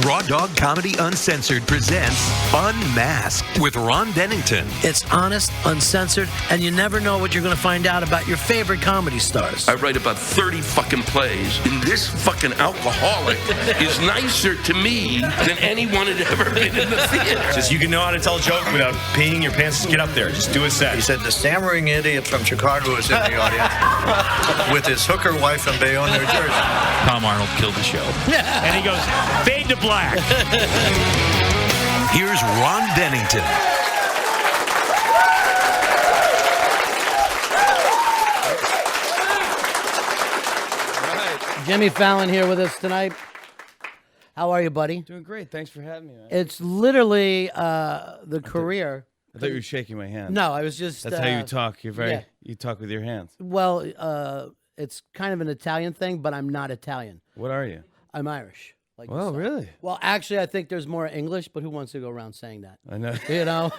Raw Dog Comedy Uncensored presents Unmasked with Ron Bennington. It's honest, uncensored, and you never know what you're going to find out about your favorite comedy stars. I write about 30 fucking plays, and this fucking alcoholic is nicer to me than anyone had ever been in the theater. Just you can know how to tell a joke without peeing your pants. Just get up there. Just do a set. He said the stammering idiot from Chicago is in the audience with his hooker wife from Bayonne, New Jersey. Tom Arnold killed the show. And he goes, fade to black. Here's Ron Bennington. Jimmy Fallon here with us tonight. How are you, buddy? Doing great. Thanks for having me, man. It's literally the career. I thought you were shaking my hand. No, I was just. That's how you talk. You're very. yeah. You talk with your hands. Well, it's kind of an Italian thing, but I'm not Italian. What are you? I'm Irish. Like Well, yourself. really? Well, actually, I think there's more English, but who wants to go around saying that? I know. You know.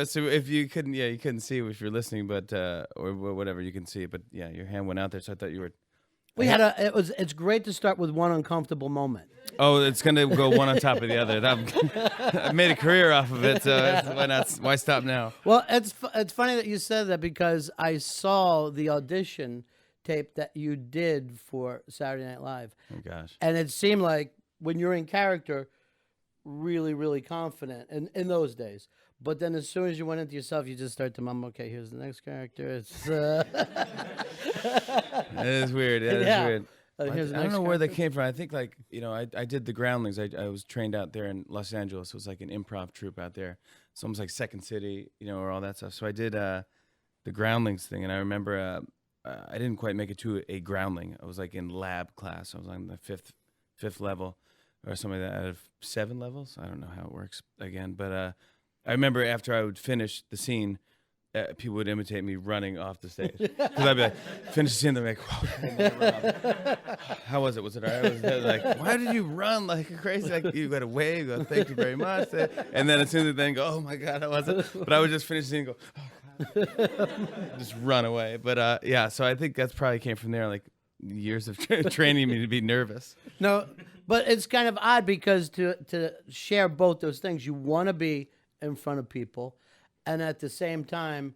So if you couldn't, you couldn't see if you're listening, but or whatever, you can see it. But yeah, your hand went out there, so I thought you were. It's great to start with one uncomfortable moment. Oh, it's gonna go one on top of the other. I made a career off of it, so why not? Why stop now? Well, it's funny that you said that because I saw the audition tape that you did for Saturday Night Live. Oh gosh. And it seemed like when you're in character, really, really confident in those days. But then as soon as you went into yourself, you just start to mumble, okay, here's the next character. It's That is weird. That is Yeah. weird. I here's the don't next know where that character. came from. I think I did the Groundlings. I was trained out there in Los Angeles. It was like an improv troupe out there. It's almost like Second City, or all that stuff. So I did the Groundlings thing, and I remember I didn't quite make it to a groundling. I was like in lab class. I was on the fifth level or something like that out of 7 levels. I don't know how it works again, but I remember after I would finish the scene, people would imitate me running off the stage. Because I'd be like, finish the scene, they're like, whoa, how was it? Was it all right? They're like, why did you run like crazy? Like, you got to wave, go, thank you very much. And then as soon as they go, oh my God, how was it? But I would just finish the scene and go, oh God. Just run away. But yeah, so I think that's probably came from there, like years of training me to be nervous. No, but it's kind of odd because to share both those things, you want to be in front of people, and at the same time,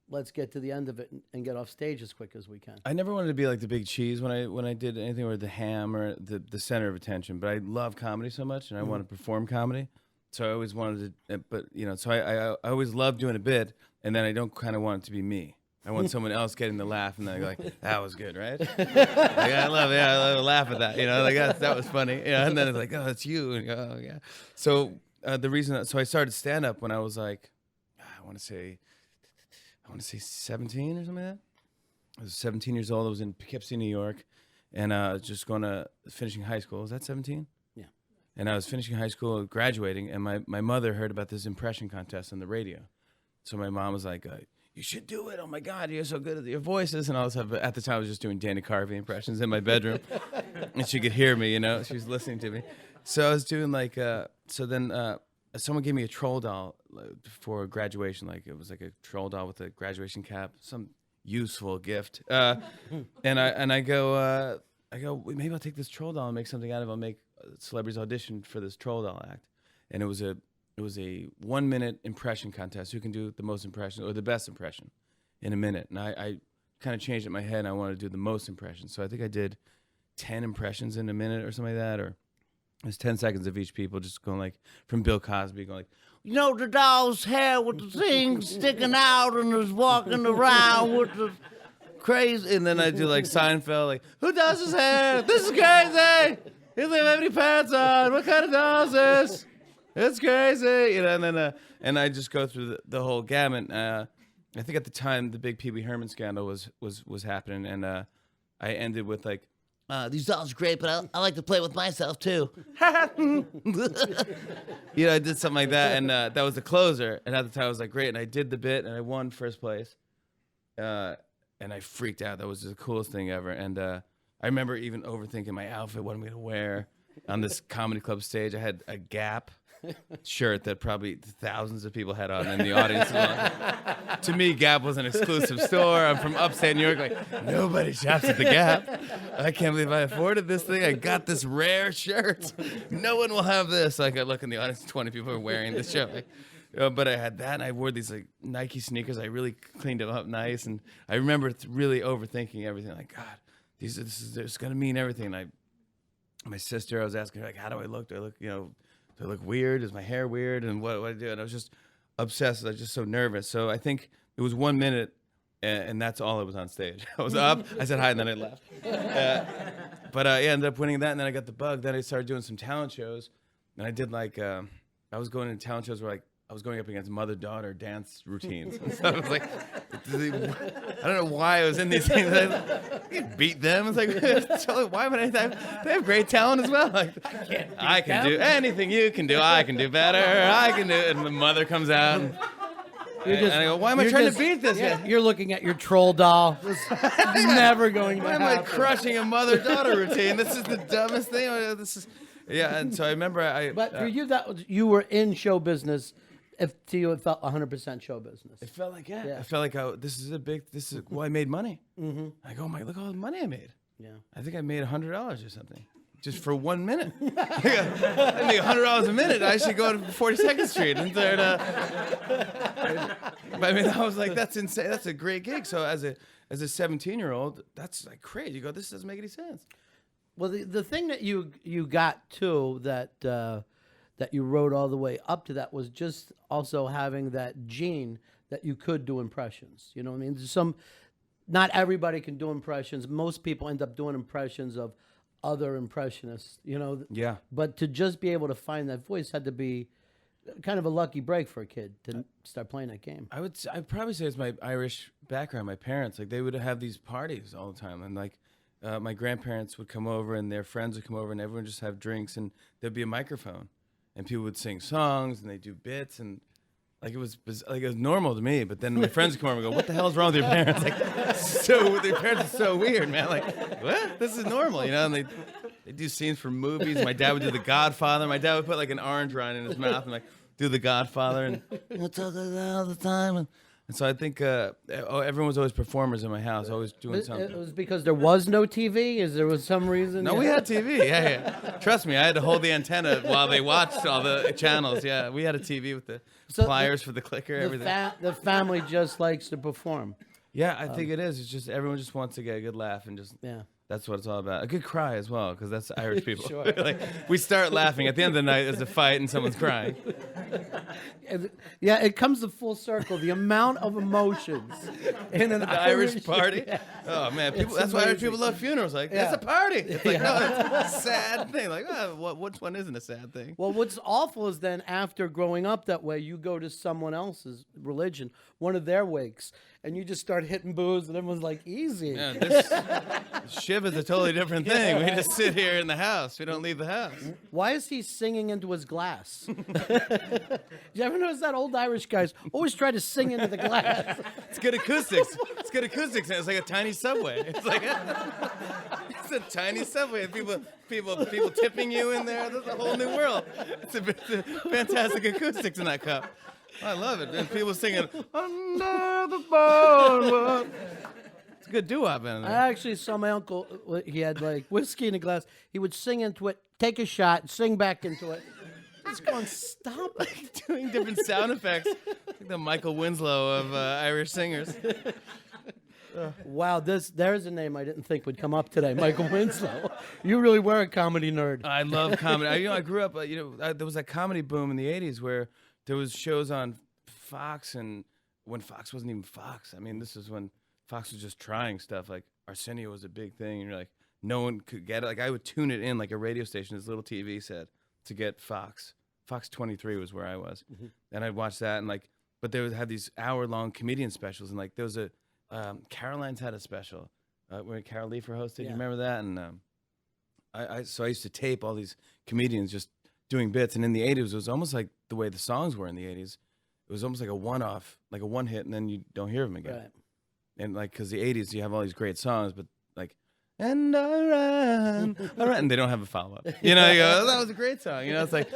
let's get to the end of it and get off stage as quick as we can. I never wanted to be like the big cheese when I did anything or the ham or the center of attention, but I love comedy so much and I want to perform comedy. So I always wanted to, but so I always loved doing a bit, and then I don't kind of want it to be me. I want someone else getting the laugh, and then like, that was good, right? I love to laugh at that, like that was funny, and then it's like, oh, it's you, and oh yeah. So the reason, so I started stand up when I was like, I want to say 17 or something like that. I was 17 years old. I was in Poughkeepsie, New York, and just finishing high school. Was that 17? Yeah. And I was finishing high school, graduating, and my mother heard about this impression contest on the radio. So my mom was like, you should do it. Oh my God, you're so good at your voices and all this stuff. But at the time, I was just doing Dana Carvey impressions in my bedroom, and she could hear me. She was listening to me. So I was doing like, so then someone gave me a troll doll for graduation. Like it was like a troll doll with a graduation cap, some useful gift. And I go, maybe I'll take this troll doll and make something out of it. I'll make celebrities audition for this troll doll act. And it was a 1-minute impression contest. Who can do the most impression or the best impression in a minute? And I kind of changed it in my head. And I wanted to do the most impressions. So I think I did 10 impressions in a minute or something like that, or it was 10 seconds of each people just going like, from Bill Cosby going like, the doll's hair with the thing sticking out and is walking around with the crazy. And then I do like Seinfeld, like, who does his hair? This is crazy. He doesn't have any pants on. What kind of doll is this? It's crazy. And then and I just go through the whole gamut. I think at the time the big Pee Wee Herman scandal was happening, and I ended with like, these dolls are great, but I like to play with myself too. I did something like that, and that was the closer. And at the time, I was like, great, and I did the bit, and I won first place. And I freaked out. That was the coolest thing ever. And I remember even overthinking my outfit, what I'm going to wear on this comedy club stage. I had a Gap shirt that probably thousands of people had on in the audience. To me, Gap was an exclusive store. I'm from upstate New York. Like, nobody shops at the Gap. I can't believe I afforded this thing. I got this rare shirt. No one will have this. Like, I look in the audience, 20 people are wearing this shirt. Like, but I had that, and I wore these like Nike sneakers. I really cleaned them up nice, and I remember really overthinking everything. Like, God, this is gonna mean everything. And my sister, I was asking her, like, how do I look? Do I look, do I look weird? Is my hair weird? And what do I do? And I was just obsessed. I was just so nervous. So I think it was 1 minute, and that's all I was on stage. I was up, I said hi, and then I left. But I ended up winning that, and then I got the bug. Then I started doing some talent shows, and I did like I was going to talent shows where like I was going up against mother-daughter dance routines. And so I was like, I don't know why I was in these things. I could beat them. It's like, why would they have great talent as well? Like, I can do anything you can do. I can do better. I can do it. And the mother comes out. And I go, why am I trying to beat this? Yeah, you're looking at your troll doll. This is never going to happen. Why am I crushing a mother-daughter routine? This is the dumbest thing. And so I remember But for you, you were in show business. If to you it felt 100% show business. It felt like I felt like this is I made money. Mm-hmm. I go, look all the money I made. Yeah. I think I made $100 or something. Just for 1 minute. I make $100 a minute. I should go to 42nd Street and third. I mean, I was like, that's insane. That's a great gig. So as a 17-year-old, that's like crazy. You go, this doesn't make any sense. Well, the thing that you got too that you rode all the way up to that was just also having that gene that you could do impressions. You know what I mean? Not everybody can do impressions. Most people end up doing impressions of other impressionists, Yeah. But to just be able to find that voice had to be kind of a lucky break for a kid to start playing that game. I'd probably say it's my Irish background. My parents, like, they would have these parties all the time. And like, my grandparents would come over and their friends would come over and everyone would just have drinks and there'd be a microphone. And people would sing songs and they do bits and like it was normal to me. But then my friends would come over and go, "What the hell is wrong with your parents?" Like, their parents are so weird, man. Like, what? This is normal, And they do scenes for movies. My dad would do The Godfather. My dad would put like an orange rind in his mouth and like do The Godfather and talk like that all the time. And so I think everyone was always performers in my house, always doing something. It was because there was no TV? There was some reason? No, we had TV. Yeah. Trust me, I had to hold the antenna while they watched all the channels. Yeah, we had a TV with the pliers for the clicker, everything. The family just likes to perform. Yeah, I think it is. It's just everyone just wants to get a good laugh and that's what it's all about. A good cry as well, because that's Irish people. Sure. Like, we start laughing. At the end of the night, there's a fight and someone's crying. Yeah, it comes to full circle. The amount of emotions in an Irish party. Yeah. Oh man, that's why Irish people love funerals. Like, that's a party. It's like, no, it's a sad thing. Like, which one isn't a sad thing? Well, what's awful is then after growing up that way, you go to someone else's religion, one of their wakes, and you just start hitting booze, and everyone's like, easy. Yeah, this Shiv is a totally different thing. We just sit here in the house. We don't leave the house. Why is he singing into his glass? You ever notice that old Irish guys always try to sing into the glass? It's good acoustics. It's good acoustics, and it's like a tiny subway. It's like it's a tiny subway. And people tipping you in there. There's a whole new world. It's a fantastic acoustics in that cup. I love it. And people singing under the boardwalk. It's a good doo-wop in there. I actually saw my uncle. He had like whiskey in a glass. He would sing into it, take a shot, sing back into it. Just going, stop it. Doing different sound effects. Like the Michael Winslow of Irish singers. Wow, there's a name I didn't think would come up today, Michael Winslow. You really were a comedy nerd. I love comedy. I grew up. There was that comedy boom in the '80s where there was shows on Fox, and when Fox wasn't even Fox. I mean, this is when Fox was just trying stuff. Like Arsenio was a big thing, and you're like, no one could get it. Like I would tune it in like a radio station, this little TV set, to get Fox. Fox 23 was where I was, and I'd watch that, and like, but they would have these hour-long comedian specials, and like there was a Caroline's had a special where Carol Leifer hosted. You remember that? And so I used to tape all these comedians just doing bits, and in the 80s, it was almost like the way the songs were in the 80s. It was almost like a one-off, like a one-hit, and then you don't hear them again. Right. And like, because the 80s, you have all these great songs, but like, And all right, and they don't have a follow-up. You know, you go, that was a great song. You know, it's like,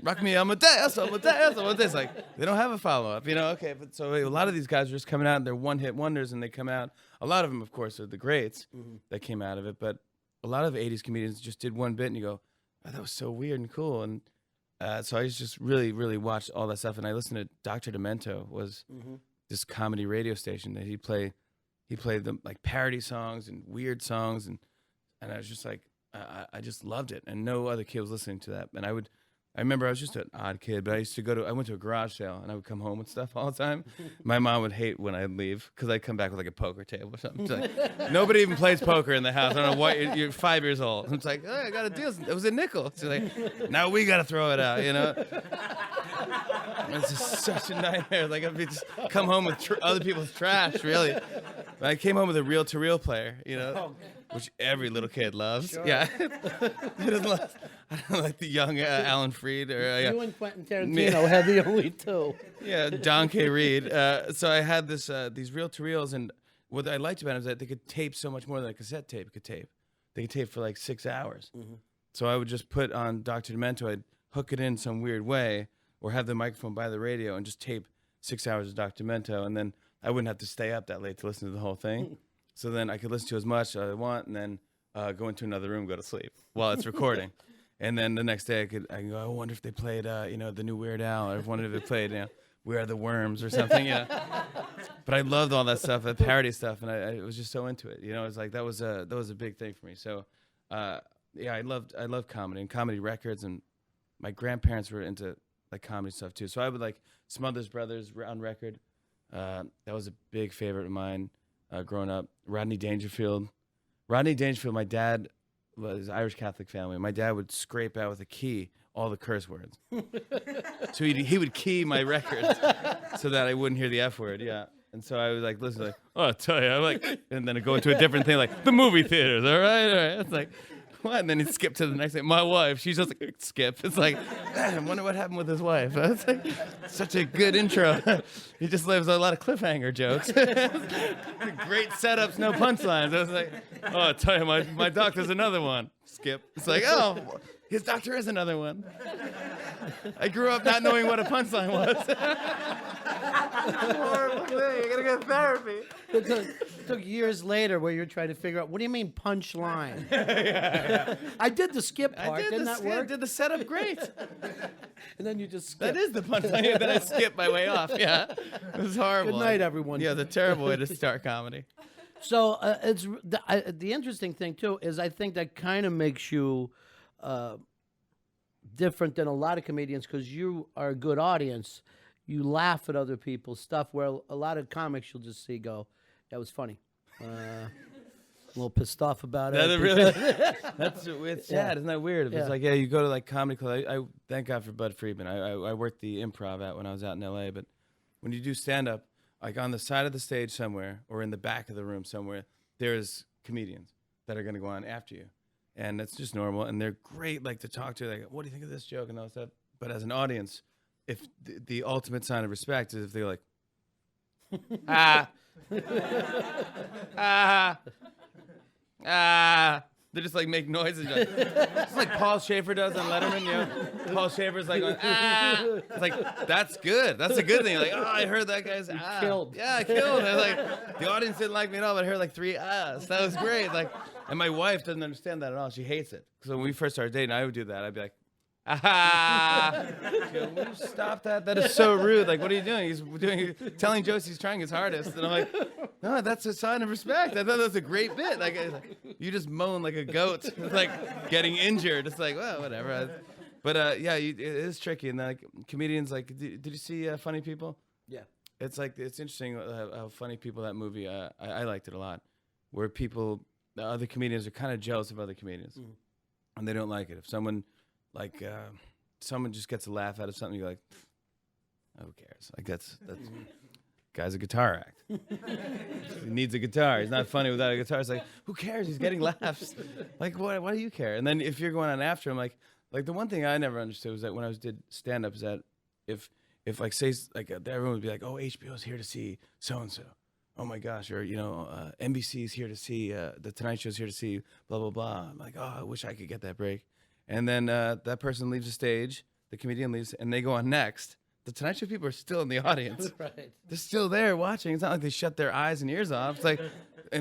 rock me, Amadeus. It's like, they don't have a follow-up. You know, okay, but so a lot of these guys are just coming out, and they're one-hit wonders, and they come out. A lot of them, of course, are the greats that came out of it, but a lot of 80s comedians just did one bit, and you go, oh, that was so weird and cool. And so I just really, really watched all that stuff, and I listened to Dr. Demento was this comedy radio station that he played the like parody songs and weird songs, and I was just like, I just loved it, and no other kid was listening to that. And I remember I was just an odd kid, but I went to a garage sale, and I would come home with stuff all the time. My mom would hate when I'd leave, because I'd come back with like a poker table or something. She's like, nobody even plays poker in the house. I don't know what, you're 5 years old. It's like, oh, I got a deal. It was a nickel. She's like, now we got to throw it out, you know? It's just such a nightmare. Like, I'd just come home with other people's trash, really. But I came home with a reel-to-reel player, you know, which every little kid loves. Sure. Yeah. Who doesn't love, I don't know, like the young Alan Freed. Or you and Quentin Tarantino had the only two. Yeah, Don K. Reed. So I had these reel-to-reels, and what I liked about it was that they could tape so much more than a cassette tape could tape. They could tape for like 6 hours. So I would just put on Dr. Demento, I'd hook it in some weird way, or have the microphone by the radio and just tape 6 hours of Dr. Demento, and then I wouldn't have to stay up that late to listen to the whole thing. So then I could listen to as much as I want, and then go into another room, go to sleep while it's recording. And then the next day I can go, I wonder if they played, the new Weird Al, or I wonder if they played, We Are the Worms or something, you know. But I loved all that stuff, that parody stuff, and I was just so into it. You know, it was like that was a big thing for me. So, yeah, I loved comedy and comedy records, and my grandparents were into like comedy stuff too. So I would like Smothers Brothers on record. That was a big favorite of mine growing up. Rodney Dangerfield, my dad was Irish Catholic family. My dad would scrape out with a key all the curse words. So he would key my records so that I wouldn't hear the F word, yeah. And so I was like, listen, like, oh, I'll tell you, I'm like, and then I go into a different thing, like, the movie theaters, all right. It's like, what? And then he'd skip to the next thing. My wife, she's just like, skip. It's like, man, I wonder what happened with his wife. It's like, such a good intro. He just lives a lot of cliffhanger jokes. Great setups, no punchlines. I was like, oh, I'll tell you, my doctor's another one. Skip. It's like, oh, his doctor is another one. I grew up not knowing what a punchline was. Horrible thing. You gotta get therapy. It took years later where you're trying to figure out, what do you mean punchline? I did the skip part. Didn't that work? I did the setup great. And then you just skip. That is the punchline. Then I skipped my way off. Yeah. It was horrible. Good night, everyone. Yeah, the terrible way to start comedy. So it's the interesting thing, too, is I think that kind of makes you different than a lot of comedians, because you are a good audience. You laugh at other people's stuff, where a lot of comics you'll just see go, that was funny. A little pissed off about it. It's sad. Isn't that weird? It's like, yeah, you go to like comedy club. I thank God for Bud Friedman. I worked the improv out when I was out in LA, but when you do stand up, like on the side of the stage somewhere or in the back of the room somewhere, there's comedians that are going to go on after you. And that's just normal, and they're great, like, to talk to. Like, what do you think of this joke and all that stuff? But as an audience, if the ultimate sign of respect is if they're like, they just like make noises, just like Paul Schaefer does on Letterman. You know, Paul Schaefer's like, going, It's like, that's good. That's a good thing. Like, oh, I heard that guy's killed. Yeah, I killed. And like, the audience didn't like me at all, but I heard like 3 ahs. That was great. Like. And my wife doesn't understand that at all. She hates it. So when we first started dating, I would do that. I'd be like, She'd go, will you stop that? That is so rude. Like, what are you doing? He's telling jokes. He's trying his hardest. And I'm like, no, that's a sign of respect. I thought that was a great bit. Like, you just moan like a goat. It's like getting injured. It's like, well, whatever. But yeah, it is tricky. And like comedians, like, did you see Funny People? Yeah. It's like, it's interesting how Funny People, that movie, I liked it a lot. Where people... The other comedians are kind of jealous of other comedians, and they don't like it. If someone, like, someone just gets a laugh out of something, you're like, who cares? Like, that's guy's a guitar act. He needs a guitar. He's not funny without a guitar. It's like, who cares? He's getting laughs. Like, why do you care? And then if you're going on after him, like the one thing I never understood was that when I did stand-up is that if like, say, like, everyone would be like, oh, HBO's here to see so-and-so. oh my gosh, or NBC's here to see the Tonight Show's here to see blah blah blah. I'm like, oh, I wish I could get that break. And then that person leaves the stage, the comedian leaves, and they go on next. The Tonight Show people are still in the audience. Right. They're still there watching. It's not like they shut their eyes and ears off. It's like,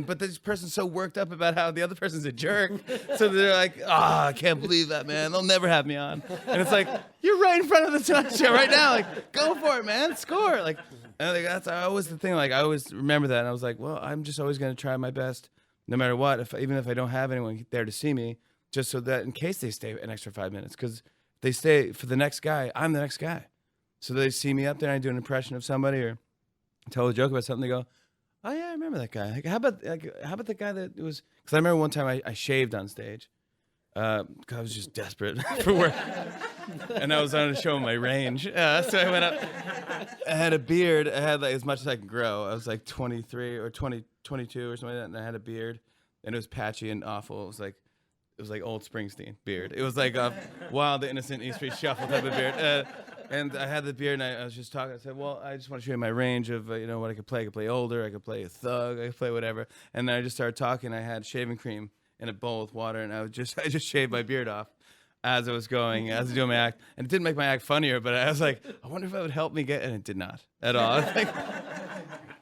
but this person's so worked up about how the other person's a jerk, so they're like, I can't believe that, man. They'll never have me on. And it's like, you're right in front of the Tonight Show right now. Like, go for it, man. Score. Like, and like, that's always the thing. Like, I always remember that. And I was like, well, I'm just always going to try my best, no matter what. Even if I don't have anyone there to see me, just so that in case they stay an extra 5 minutes, because they stay for the next guy, I'm the next guy. So they see me up there and I do an impression of somebody or tell a joke about something. They go, oh yeah, I remember that guy. Like, how about the guy that was? Because I remember one time I shaved on stage. Cause I was just desperate for work, and I was on to show my range. So I went up. I had a beard. I had like as much as I could grow. I was like 23 or 22 or something like that, and I had a beard, and it was patchy and awful. It was like old Springsteen beard. It was like a Wild, Innocent, East Street Shuffle type of beard. And I had the beard, and I was just talking. I said, well, I just want to show you my range of, what I could play. I could play older. I could play a thug. I could play whatever. And then I just started talking. I had shaving cream in a bowl with water, and I just shaved my beard off as I was going, as I was doing my act. And it didn't make my act funnier, but I was like, I wonder if that would help me get, and it did not at all. I was like,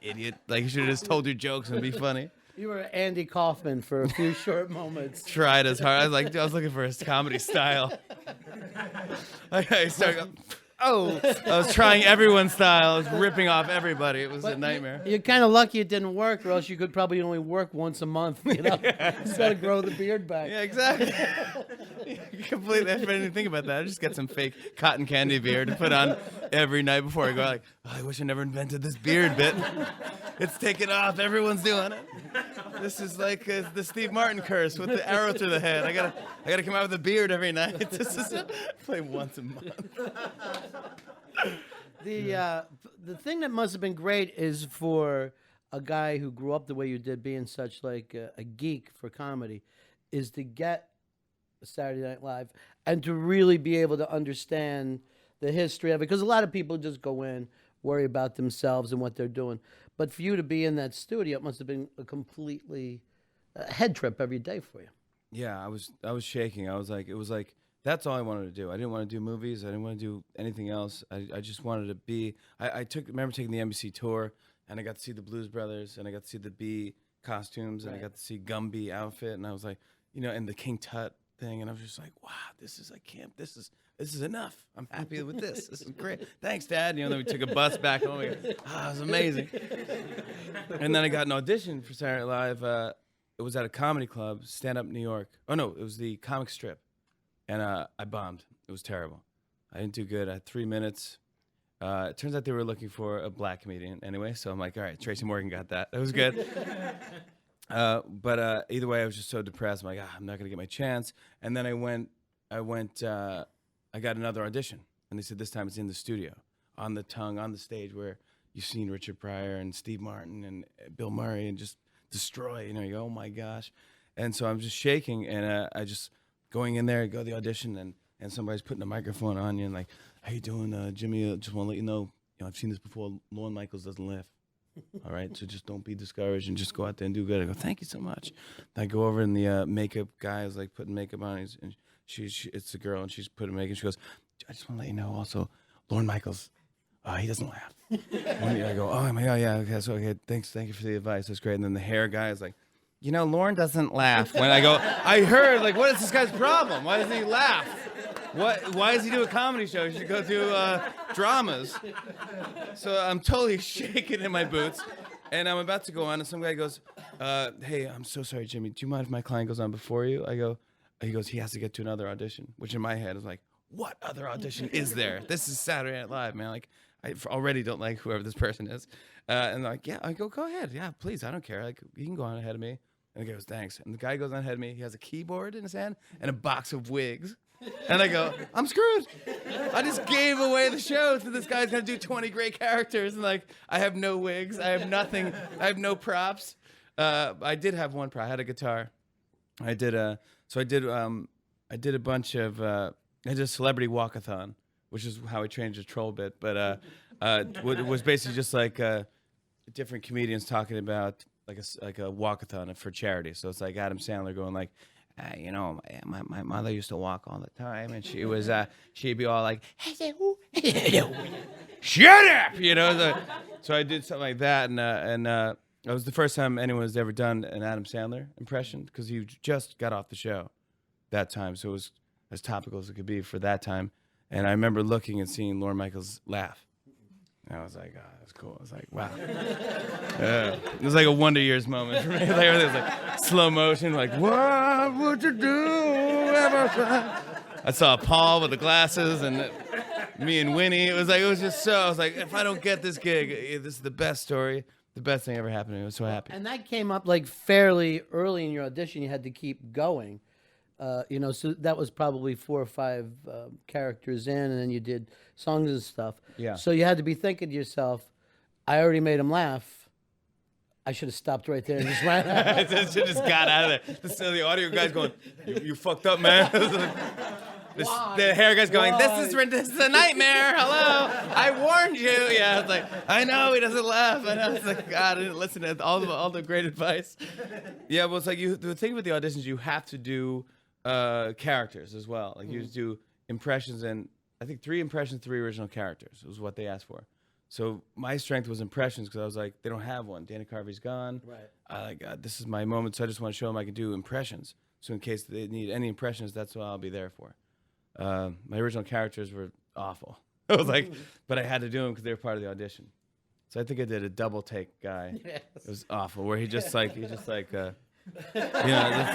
idiot. Like, you should have just told your jokes and be funny. You were Andy Kaufman for a few short moments. Tried as hard. I was looking for his comedy style. I started going, I was trying everyone's style. I was ripping off everybody. It was a nightmare. You're kind of lucky it didn't work, or else you could probably only work once a month. You know, just got to grow the beard back. Yeah, exactly. Completely. I didn't think about that. I just get some fake cotton candy beard to put on every night before I go. Like, I wish I never invented this beard bit. It's taken off. Everyone's doing it. This is like the Steve Martin curse with the arrow through the head. I gotta come out with a beard every night. This is play once a month. The thing that must have been great is for a guy who grew up the way you did, being such like a geek for comedy, is to get Saturday Night Live and to really be able to understand the history of it. Because a lot of people just go in, worry about themselves and what they're doing. But for you to be in that studio, it must have been a completely head trip every day for you. Yeah, I was shaking. It was like that's all I wanted to do. I didn't want to do movies. I didn't want to do anything else. I just wanted to be. I remember taking the NBC tour, and I got to see the Blues Brothers, and I got to see the Bee costumes, and I got to see Gumby outfit, and I was like, and the King Tut thing, and I was just like, wow, this is enough. I'm happy with this. This is great. Thanks, Dad. Then we took a bus back home. It was amazing. And then I got an audition for Saturday Night Live. It was at a comedy club, Stand Up New York. Oh no, it was the Comic Strip. And I bombed. It was terrible. I didn't do good. I had 3 minutes. It turns out they were looking for a black comedian anyway, so I'm like, all right, Tracy Morgan got that. That was good. But either way, I was just so depressed. I'm like, I'm not going to get my chance. And then I got another audition. And they said this time it's in the studio, on the stage where you've seen Richard Pryor and Steve Martin and Bill Murray and just destroy. You go, oh my gosh. And so I'm just shaking, and I just... going in there, go to the audition, and somebody's putting a microphone on you and like, how you doing, Jimmy? Just want to let you know, I've seen this before. Lorne Michaels doesn't laugh. All right, so just don't be discouraged and just go out there and do good. I go, thank you so much. I go over and the makeup guy is like putting makeup on, and it's the girl, and she's putting makeup. She goes, I just want to let you know also, Lorne Michaels, he doesn't laugh. And I go, oh my God, yeah, okay, so okay, thank you for the advice. That's great. And then the hair guy is like, Lorne doesn't laugh. When I go, I heard, like, what is this guy's problem? Why doesn't he laugh? Why does he do a comedy show? He should go do dramas. So I'm totally shaking in my boots. And I'm about to go on, and some guy goes, hey, I'm so sorry, Jimmy. Do you mind if my client goes on before you? He goes, he has to get to another audition, which in my head is like, what other audition is there? This is Saturday Night Live, man. Like, I already don't like whoever this person is. And they're like, yeah, I go ahead. Yeah, please, I don't care. Like, you can go on ahead of me. And he goes, thanks. And the guy goes on ahead of me. He has a keyboard in his hand and a box of wigs. And I go, I'm screwed. I just gave away the show to this guy's going to do 20 great characters. And like, I have no wigs. I have nothing. I have no props. I did have one prop. I had a guitar. I did a bunch of, I did a celebrity walkathon, which is how I changed the troll bit. But it was basically just like, different comedians talking about like a walkathon for charity. So it's like Adam Sandler going like, you know, my mother used to walk all the time, and she was she'd be all like, shut up, you know. So I did something like that, and that was the first time anyone has ever done an Adam Sandler impression because he just got off the show that time, so it was as topical as it could be for that time. And I remember looking and seeing Lorne Michaels laugh. And I was like, oh, that's cool. I was like, wow. It was like a Wonder Years moment for me. Like, everything was like slow motion, like, what would you do? I saw Paul with the glasses and me and Winnie. It was just so, I was like, if I don't get this gig, this is the best story, the best thing ever happened to me. I was so happy. And that came up like fairly early in your audition. You had to keep going. You know, so that was probably 4 or 5 characters in, and then you did songs and stuff. Yeah. So you had to be thinking to yourself, I already made him laugh. I should have stopped right there and just ran out. I should just got out of there. So the audio guy's going, you fucked up, man. The hair guy's going, this is a nightmare. Hello, I warned you. Yeah, it's like, I know he doesn't laugh. I know. It's like, God, I didn't listen to all the great advice. Yeah, well, it's like the thing with the auditions, you have to do characters as well. Like you just do impressions, and I think 3 impressions, 3 original characters was what they asked for. So my strength was impressions because I was like, they don't have one. Dana Carvey's gone. Right. I like, God, this is my moment, so I just want to show them I can do impressions. So in case they need any impressions, that's what I'll be there for. My original characters were awful. I was like, but I had to do them because they were part of the audition. So I think I did a double take guy. Yes. It was awful, where he just you know, he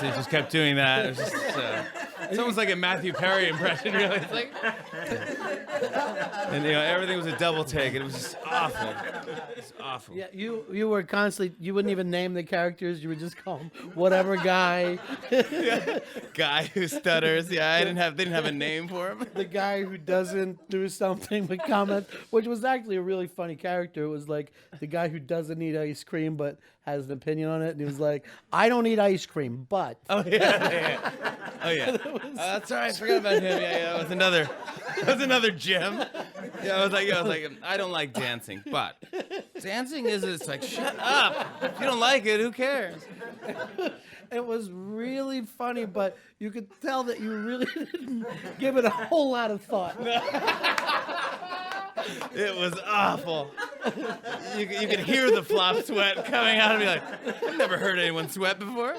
just kept doing that. It was just, it's almost like a Matthew Perry impression, really. It's like, and you know, everything was a double take, and it was just awful. It's awful. Yeah, you were constantly. You wouldn't even name the characters. You would just call him whatever guy. Yeah. Guy who stutters. Yeah, they didn't have a name for him. The guy who doesn't do something but comment, which was actually a really funny character. It was like the guy who doesn't eat ice cream but has an opinion on it, and he was like, I don't eat ice cream, but. Oh yeah. Oh yeah. That's right. I forgot about him. Yeah. That was another gem. Yeah, I was like, I don't like dancing, but dancing it's like, shut up. If you don't like it, who cares? It was really funny, but you could tell that you really didn't give it a whole lot of thought. It was awful. You could hear the flop sweat coming out of me. Like, I've never heard anyone sweat before.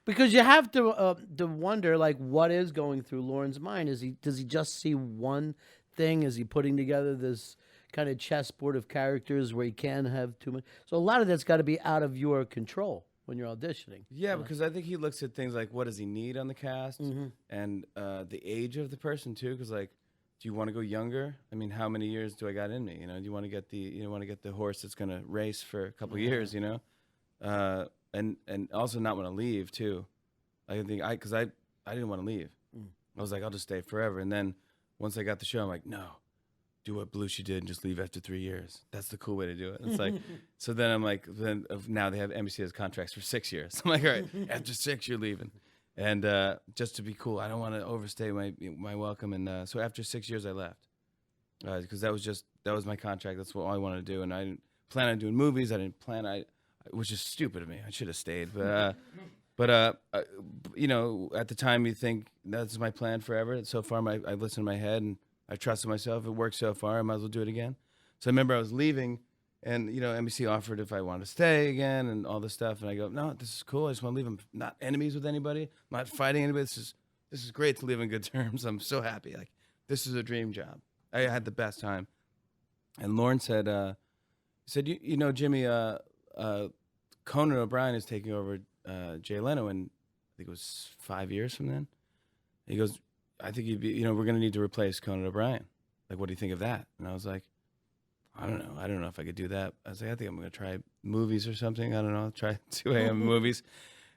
Because you have to wonder, like, what is going through Lorne's mind? Does he just see one thing? Is he putting together this kind of chessboard of characters where he can have too much? So a lot of that's got to be out of your control when you're auditioning. Yeah, because I think he looks at things like, what does he need on the cast, and the age of the person too. Because like, do you want to go younger? I mean, how many years do I got in me? You know, do you want to get the horse that's going to race for a couple years? You know, and also not want to leave too. I think because I didn't want to leave. I was like, I'll just stay forever. And then once I got the show, I'm like, no, do what Belushi did and just leave after 3 years. That's the cool way to do it. It's like, so then I'm like, now they have NBC has contracts for 6 years. I'm like, all right, after 6 you're leaving. And just to be cool, I don't want to overstay my welcome. And so after 6 years, I left because that was my contract. That's what I wanted to do. And I didn't plan on doing movies. Which is stupid of me. I should have stayed. But you know, at the time you think that's my plan forever. So far, I listened to my head and I trusted myself. It worked so far. I might as well do it again. So I remember I was leaving, and you know, NBC offered if I wanted to stay again and all this stuff. And I go, no, this is cool. I just want to leave. I'm not enemies with anybody. I'm not fighting anybody. This is great to live in good terms. I'm so happy. Like, this is a dream job. I had the best time. And Lorne said, you know, Jimmy, Conan O'Brien is taking over Jay Leno, and I think it was 5 years from then. He goes, I think we're going to need to replace Conan O'Brien. Like, what do you think of that? And I was like, I don't know. I don't know if I could do that. I was like, I think I'm going to try movies or something. I don't know. Try 2 a.m. movies.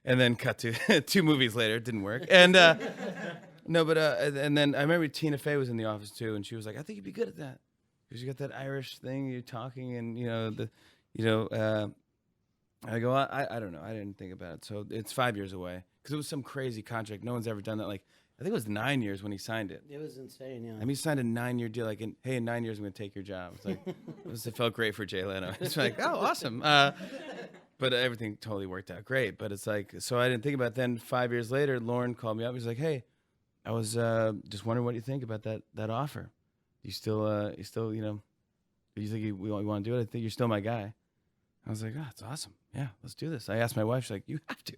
And then cut to 2 movies later. It didn't work. And no, but and then I remember Tina Fey was in the office too, and she was like, I think you'd be good at that because you got that Irish thing. You're talking, and I go, I don't know. I didn't think about it. So it's 5 years away because it was some crazy contract. No one's ever done that. Like I think it was 9 years when he signed it. It was insane, yeah. I mean, he signed a 9-year deal. Like, hey, in 9 years, I'm going to take your job. It's like, it felt great for Jay Leno. It's like, oh, awesome. But everything totally worked out great. But it's like, so I didn't think about it. Then 5 years later, Lauren called me up. He's like, hey, I was just wondering what you think about that offer. You still, you know, you think you want to do it? I think you're still my guy. I was like, oh, that's awesome. Yeah, let's do this. I asked my wife, she's like, you have to.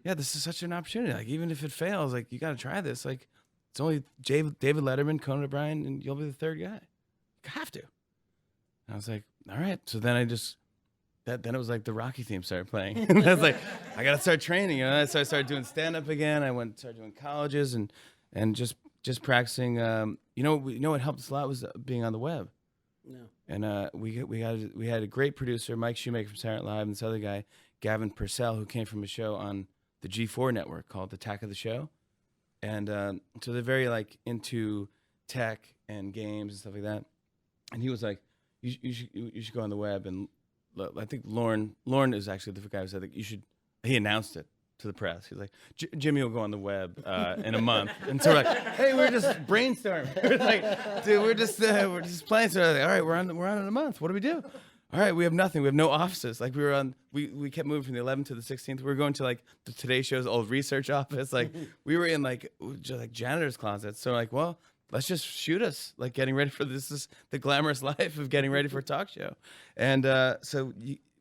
Yeah, this is such an opportunity. Like, even if it fails, like, you got to try this. Like, it's only David Letterman, Conan O'Brien, and you'll be the third guy. You have to. And I was like, all right. So then then it was like the Rocky theme started playing. And I was like, I got to start training. You know, so I started doing stand-up again. I started doing colleges and just practicing. You know what helped us a lot was being on the web. Yeah. And we had a great producer, Mike Shoemaker from Saturday Night Live, and this other guy, Gavin Purcell, who came from a show on the G4 network called Attack of the Show. And so they're very like into tech and games and stuff like that. And he was like, you should go on the web. And I think Lauren is actually the guy who said that he announced it to the press. He's like, Jimmy will go on the web in a month. And so we're like, hey, we're just brainstorming. We're like, dude, we're just playing. So like, all right, we're on in a month. What do we do? All right, we have nothing. We have no offices. Like we kept moving from the 11th to the 16th. We were going to like the Today Show's old research office. Like we were in like just like janitor's closets. So like, well, let's just shoot us. Like getting ready for this is the glamorous life of getting ready for a talk show. And so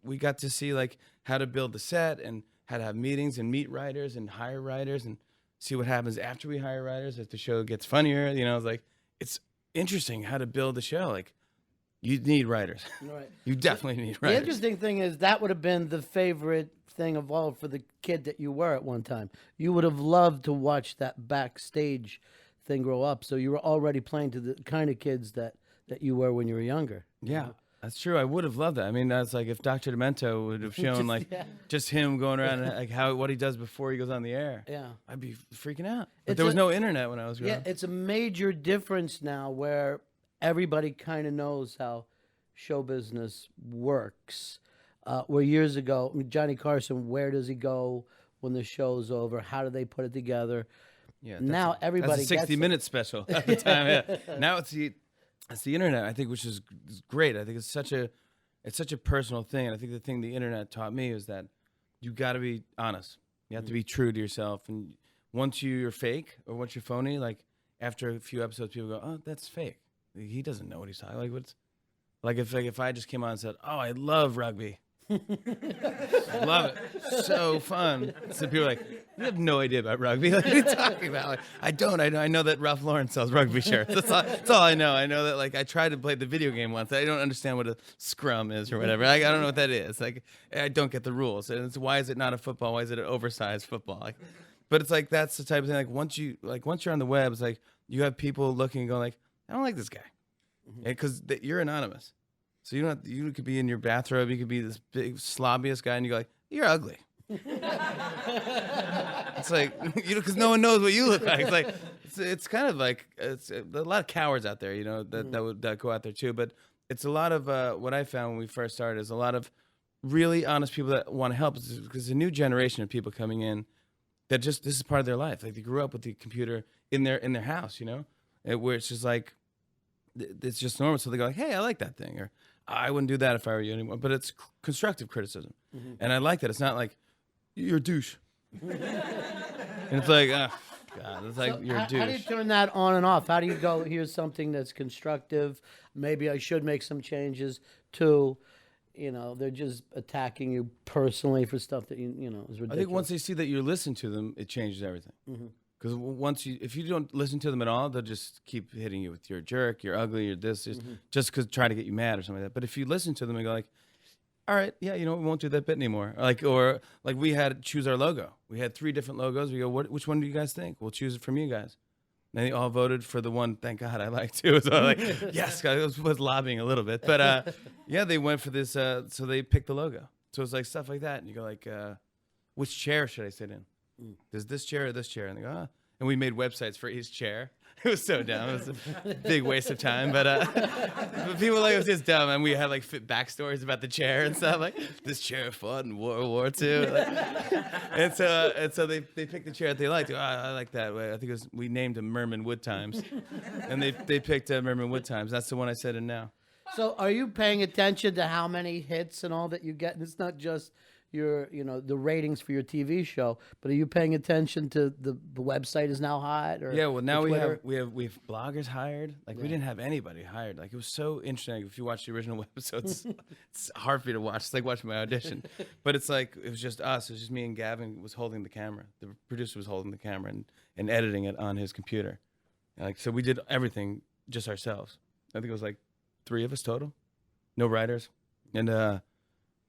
we got to see like how to build the set and how to have meetings and meet writers and hire writers and see what happens after we hire writers if the show gets funnier. You know, it's like it's interesting how to build a show. Like. You need writers. Right. You definitely need writers. The interesting thing is that would have been the favorite thing of all for the kid that you were at one time. You would have loved to watch that backstage thing grow up. So you were already playing to the kind of kids that you were when you were younger. Yeah, that's true. I would have loved that. I mean, that's like if Dr. Demento would have shown just him going around and like what he does before he goes on the air. Yeah. I'd be freaking out. But there was no internet when I was growing up. Yeah, it's a major difference now where everybody kind of knows how show business works. Where years ago, I mean, Johnny Carson, where does he go when the show's over? How do they put it together? Yeah, now everybody that's a 60-minute special at the time. Yeah. Now it's the internet, I think, which is great. I think it's such a personal thing. And I think the thing the internet taught me is that you got to be honest. You have to be true to yourself. And once you're fake or once you're phony, like after a few episodes, people go, "Oh, that's fake. He doesn't know what he's talking." Like if I just came on and said, "Oh, I love rugby, love it, so fun," so people are like, "You have no idea about rugby. Like, what are you talking about?" Like, I don't. I know that Ralph Lauren sells rugby shirts. That's all I know. I know that like I tried to play the video game once. I don't understand what a scrum is or whatever. I don't know what that is. Like I don't get the rules. And it's why is it not a football? Why is it an oversized football? Like, but it's like that's the type of thing. Like once you're on the web, it's like you have people looking and going like, "I don't like this guy." Because you're anonymous, so you could be in your bathrobe, you could be this big slobbiest guy, and you go like, "You're ugly." It's like because no one knows what you look like. It's like it's kind of like it's a lot of cowards out there, you know, that go out there too. But it's a lot of what I found when we first started is a lot of really honest people that want to help. Because a new generation of people coming in that just this is part of their life. Like they grew up with the computer in their house, you know, where it's just like. It's just normal. So they go like, "Hey, I like that thing," or "I wouldn't do that if I were you anymore." But it's constructive criticism, and I like that. It's not like you're a douche, and it's like, God, it's like you're a douche. How do you turn that on and off? How do you go? Here's something that's constructive. Maybe I should make some changes. To, you know, they're just attacking you personally for stuff that you know is ridiculous. I think once they see that you listen to them, it changes everything. Because if you don't listen to them at all, they'll just keep hitting you with "you're a jerk, you're ugly, you're this," just because trying to get you mad or something like that. But if you listen to them and go like, "All right, yeah, you know, we won't do that bit anymore," or like we had to choose our logo. We had 3 different logos. We go, which one do you guys think? We'll choose it from you guys. And they all voted for the one. Thank God I liked too. So I'm like, yes, I was lobbying a little bit, but yeah, they went for this. So they picked the logo. So it's like stuff like that, and you go like, which chair should I sit in? There's this chair or this chair? And they go, and we made websites for each chair. It was so dumb. It was a big waste of time, but people like it was just dumb, and we had like backstories about the chair and stuff. Like this chair fought in World War II, and so they picked the chair that they liked. Oh, I like that. I think we named them Merman Wood Times, and they picked Merman Wood Times. That's the one I said in now. So are you paying attention to how many hits and all that you get? And it's not just the ratings for your TV show, but are you paying attention to the website is now hot? Or Yeah, well now we Twitter? have bloggers hired. Like we didn't have anybody hired. Like it was so interesting. Like, if you watch the original episodes, it's hard for you to watch. It's like watching my audition. But it's like it was just us. It was just me and Gavin was holding the camera. The producer was holding the camera and editing it on his computer. Like so we did everything just ourselves. I think it was like 3 of us total, no writers, and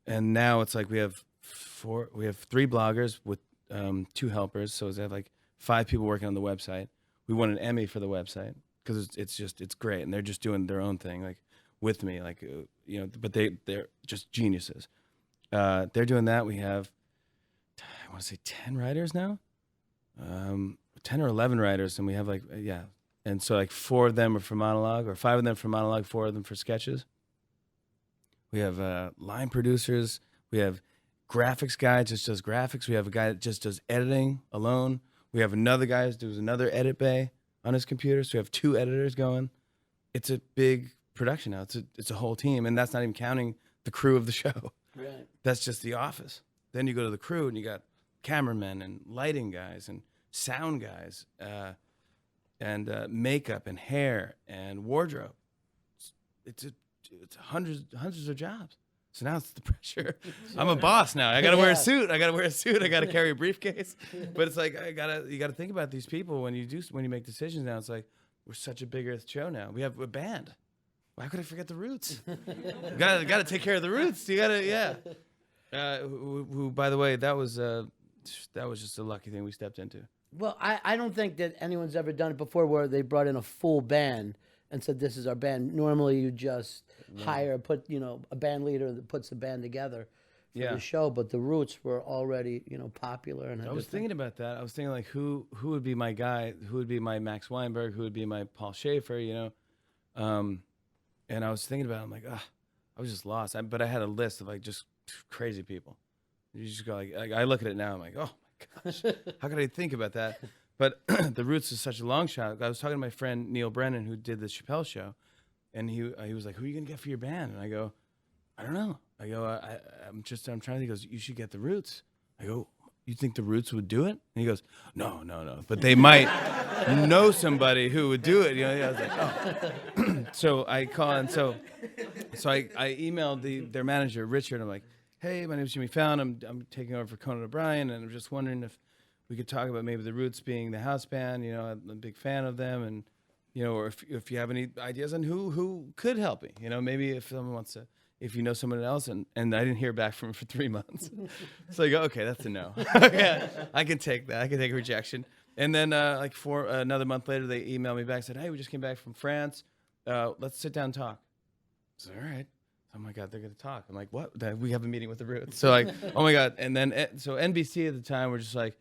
now it's like we have 3 bloggers with 2 helpers, so they have like 5 people working on the website. We won an Emmy for the website because it's great, and they're just doing their own thing like with me, like but they're just geniuses. They're doing that. We have I want to say 10 writers now, 10 or 11 writers, and we have and so like 4 of them are for monologue, or 5 of them for monologue, 4 of them for sketches. We have line producers. We have graphics guy just does graphics. We have a guy that just does editing alone. We have another guy that does another edit bay on his computer. So we have 2 editors going. It's a big production now. It's a whole team, and that's not even counting the crew of the show. Right. That's just the office. Then you go to the crew, and you got cameramen and lighting guys and sound guys, and makeup and hair and wardrobe. It's hundreds of jobs. So now it's the pressure. I'm a boss now. I got to wear a suit. I got to carry a briefcase. But it's like you got to think about these people when you make decisions now. It's like we're such a bigger show now. We have a band. Why could I forget the Roots? got to take care of the Roots. You got to who by the way, that was just a lucky thing we stepped into. Well, I don't think that anyone's ever done it before where they brought in a full band and said, this is our band. Normally you just put a band leader that puts the band together for the show. But the Roots were already, popular. And I was thinking about that. I was thinking like who would be my guy? Who would be my Max Weinberg? Who would be my Paul Schaefer? And I was thinking about it. I'm like, I was just lost. But I had a list of like just crazy people. You just go like I look at it now. I'm like, oh my gosh, how could I think about that? But the Roots is such a long shot. I was talking to my friend Neil Brennan, who did the Chappelle show, and he was like, "Who are you gonna get for your band?" And I go, "I don't know." I go, I'm trying to think. He goes, "You should get the Roots." I go, "You think the Roots would do it?" And he goes, No, but they might know somebody who would do it. I was like, oh. So I call and so I emailed their manager Richard. I'm like, "Hey, my name's Jimmy Fallon. I'm taking over for Conan O'Brien, and I'm just wondering if we could talk about maybe the Roots being the house band. I'm a big fan of them, and or if you have any ideas on who could help me. Maybe if someone wants to, if you know someone else." And I didn't hear back from him for 3 months. So I go, okay, that's a no. Yeah, I can take that. I can take a rejection. And then another month later, they emailed me back and said, "Hey, we just came back from France. Let's sit down and talk." I said, "All right." Oh my God, they're gonna talk. I'm like, "What? We have a meeting with the Roots." So like, oh my God. And then so NBC at the time were just like,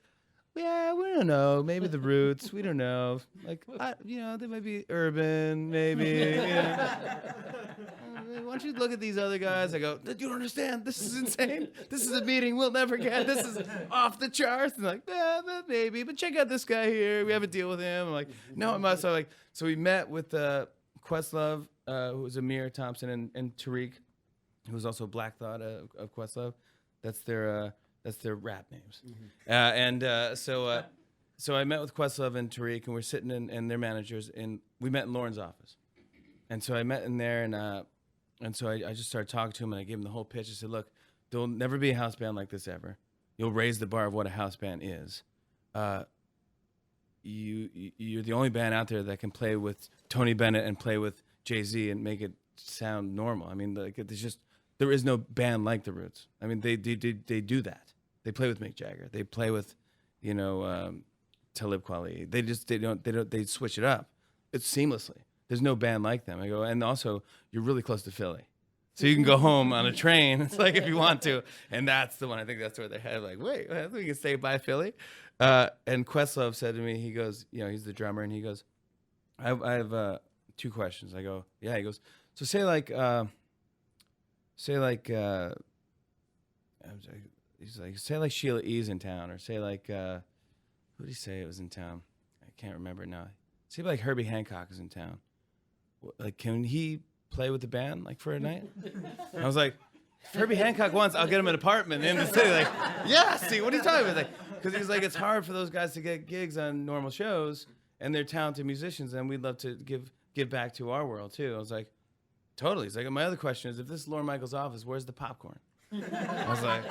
"Yeah, we don't know. Maybe the Roots. We don't know. Like, they might be urban. Maybe. Why don't you look at these other guys?" I go, "You don't understand. This is insane. This is a meeting we'll never get. This is off the charts." And like, "Yeah, maybe. But check out this guy here. We have a deal with him." I'm like, "No, I must." So we met with Questlove, who was Amir Thompson, and Tariq, who was also Black Thought of Questlove. That's their rap names. So I met with Questlove and Tariq, and we're sitting and their managers, and we met in Lauren's office. And so I met in there, and so I just started talking to him, and I gave him the whole pitch. I said, "Look, there'll never be a house band like this ever. You'll raise the bar of what a house band is. You're the only band out there that can play with Tony Bennett and play with Jay-Z and make it sound normal. I mean, like there is no band like the Roots. I mean, they do that. They play with Mick Jagger. They play with, Talib Kweli. They switch it up. It's seamlessly. There's no band like them." I go, "And also, you're really close to Philly. So you can go home on a train, it's like if you want to." And that's the one, I think that's where they had like, wait, we can stay by Philly. And Questlove said to me, he goes, he's the drummer, and he goes, I have 2 questions. I go, yeah. He goes, so say like, he's like, say like Sheila E.'s in town, or say like, who did he say it was in town? I can't remember now. Say like Herbie Hancock is in town. Like, can he play with the band like for a night? And I was like, if Herbie Hancock wants, I'll get him an apartment in the city. Like, yeah, see, what are you talking about? Like, because he's like, it's hard for those guys to get gigs on normal shows, and they're talented musicians, and we'd love to give back to our world too. I was like, totally. He's like, my other question is, if this is Lorne Michaels' office, where's the popcorn? I was like,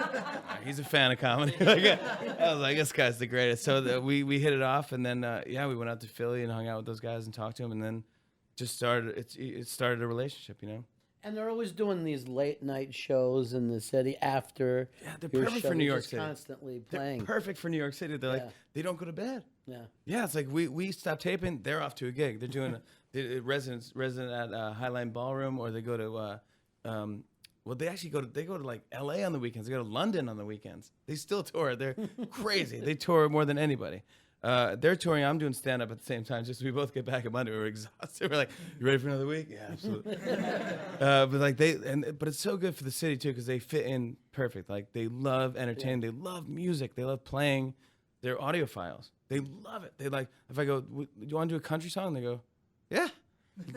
he's a fan of comedy. I was like, this guy's the greatest. So we hit it off, and then we went out to Philly and hung out with those guys and talked to them, and then just it started a relationship, And they're always doing these late night shows in the city after. Yeah, they're your perfect show. for New They're York just City. Constantly playing. They're perfect for New York City. They're like, they don't go to bed. Yeah. Yeah, it's like we stop taping, they're off to a gig. They're doing a resident at Highline Ballroom, or they go to they actually go to like LA on the weekends. They go to London on the weekends. They still tour. They're crazy. They tour more than anybody. They're touring. I'm doing stand up at the same time. Just so we both get back on Monday. We're exhausted. We're like, you ready for another week? Yeah, absolutely. But it's so good for the city too, because they fit in perfect. Like, they love entertaining. They love music. They love playing their audiophiles. They love it. They like, if I go, do you want to do a country song? They go, yeah,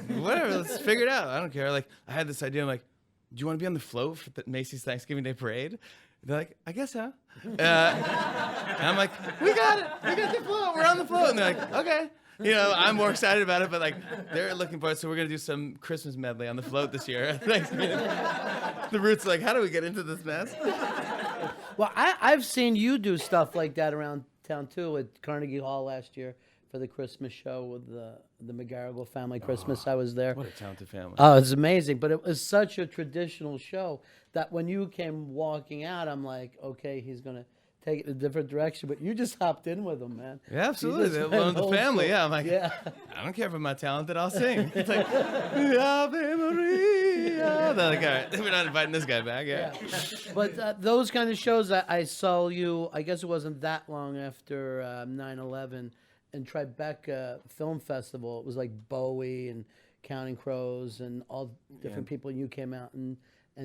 whatever. Let's figure it out. I don't care. Like, I had this idea. I'm like, do you want to be on the float for the Macy's Thanksgiving Day Parade? They're like, I guess so. And I'm like, we got it. We got the float. We're on the float. And they're like, okay. I'm more excited about it, but like, they're looking for it. So we're going to do some Christmas medley on the float this year. The Roots are like, how do we get into this mess? Well, I've seen you do stuff like that around town too, at Carnegie Hall last year for the Christmas show with the McGarrigle family Christmas. I was there. What a talented family. Oh, it's amazing. But it was such a traditional show that when you came walking out, I'm like, okay, he's going to take it a different direction. But you just hopped in with them, man. Yeah, absolutely. They love the family. Yeah, I'm like, yeah. I don't care if I'm not talented. I'll sing. It's like, Ave Maria. They're like, all right, we're not inviting this guy back. Yeah. But those kind of shows, I saw you, I guess it wasn't that long after 9/11, in Tribeca Film Festival. It was like Bowie and Counting Crows and all different people. And you came out and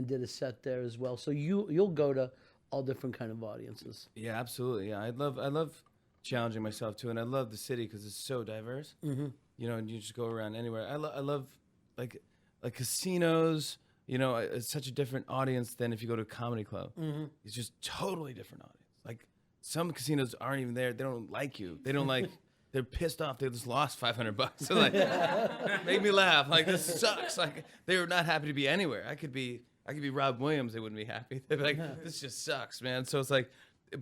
did a set there as well. So you'll go to all different kind of audiences. Yeah, absolutely. Yeah, I love challenging myself too, and I love the city because it's so diverse. Mm-hmm. And you just go around anywhere. I love like casinos. It's such a different audience than if you go to a comedy club. Mm-hmm. It's just totally different audience. Like, some casinos aren't even there. They don't like you. They don't like. They're pissed off. They just lost $500. So like, make me laugh. Like, this sucks. Like, they were not happy to be anywhere. I could be Rob Williams. They wouldn't be happy. They'd be like, this just sucks, man. So it's like,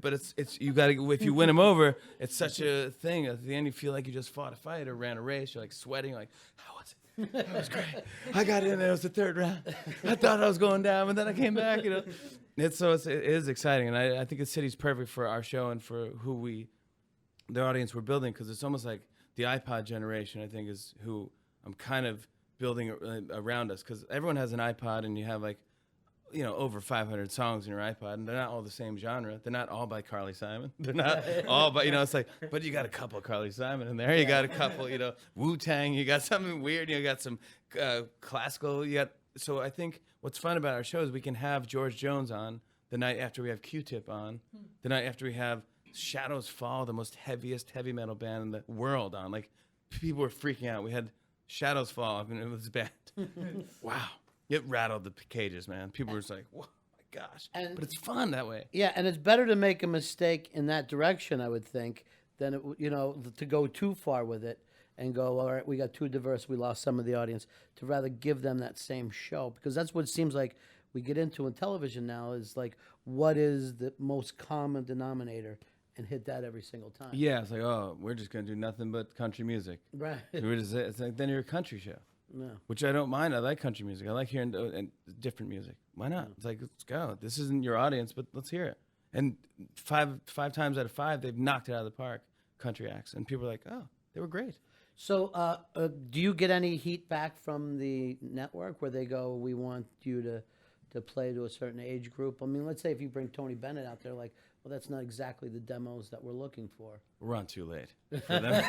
but it's you got to, if you win them over, it's such a thing. At the end, you feel like you just fought a fight or ran a race. You're like sweating. You're like, how was it? That was great. I got in there. It was the 3rd round. I thought I was going down, but then I came back. It is exciting, and I think the city's perfect for our show and for the audience we're building, because it's almost like the iPod generation, I think, is who I'm kind of building around us, because everyone has an iPod, and you have like, over 500 songs in your iPod, and they're not all the same genre. They're not all by Carly Simon. They're not all by, it's like, but you got a couple of Carly Simon in there. You got a couple, Wu-Tang. You got something weird. You got some classical. So I think what's fun about our show is we can have George Jones on the night after we have Q-Tip on, the night after we have Shadows Fall, the most heaviest heavy metal band in the world, on. Like, people were freaking out. We had Shadows Fall. It was bad. Wow. It rattled the cages, man. People were just like, whoa, my gosh. But it's fun that way. Yeah, and it's better to make a mistake in that direction, I would think, than to go too far with it and go, all right, we got too diverse, we lost some of the audience, to rather give them that same show. Because that's what it seems like we get into in television now, is like, what is the most common denominator, and hit that every single time. Yeah, it's like, oh, we're just going to do nothing but country music. Right. It's like, then you're a country show. No. Which I don't mind. I like country music. I like hearing different music. Why not? It's like, let's go. This isn't your audience, but let's hear it. And five times out of 5, they've knocked it out of the park, country acts. And people are like, oh, they were great. So do you get any heat back from the network where they go, we want you to to play to a certain age group? I mean, let's say if you bring Tony Bennett out there, like, well, that's not exactly the demos that we're looking for. We're on too late for them.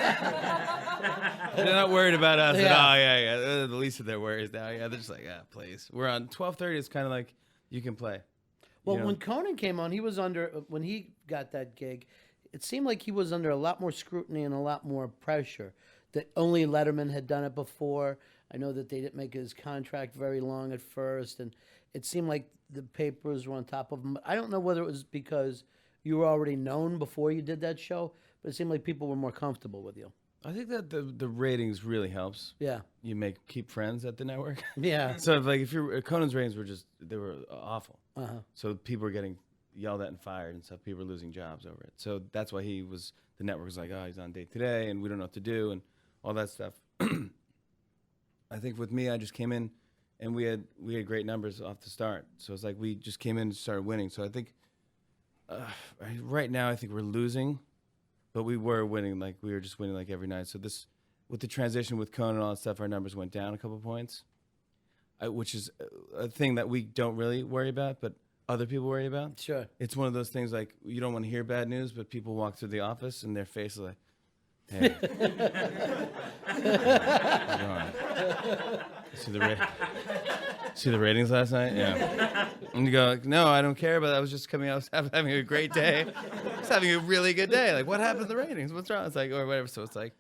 They're not worried about us at all. Yeah. The least of their worries now. Yeah, they're just like, please. We're on 12:30. It's kind of like you can play. Well, when Conan came on, he was when he got that gig, it seemed like he was under a lot more scrutiny and a lot more pressure. That only Letterman had done it before. I know that they didn't make his contract very long at first, and it seemed like the papers were on top of him. I don't know whether it was because you were already known before you did that show, but it seemed like people were more comfortable with you. I think that the ratings really helps. Yeah. You keep friends at the network. Yeah. So if Conan's ratings they were awful. Uh-huh. So people were getting yelled at and fired and stuff. People were losing jobs over it. So that's why the network was like, he's on Day Today and we don't know what to do and all that stuff. I think with me, I just came in and we had great numbers off the start. So it's like we just came in and started winning. So I think right now I think we're losing, but we were winning. Like we were just winning like every night. So with the transition with Conan and all that stuff, our numbers went down a couple points, which is a thing that we don't really worry about, but other people worry about. Sure. It's one of those things like you don't want to hear bad news, but people walk through the office and their face is like, hey. See the ratings last night? Yeah. And you go, no, I don't care about that. I was just coming out, having a great day. I was having a really good day. Like, what happened to the ratings? What's wrong? It's like, or whatever. So it's like,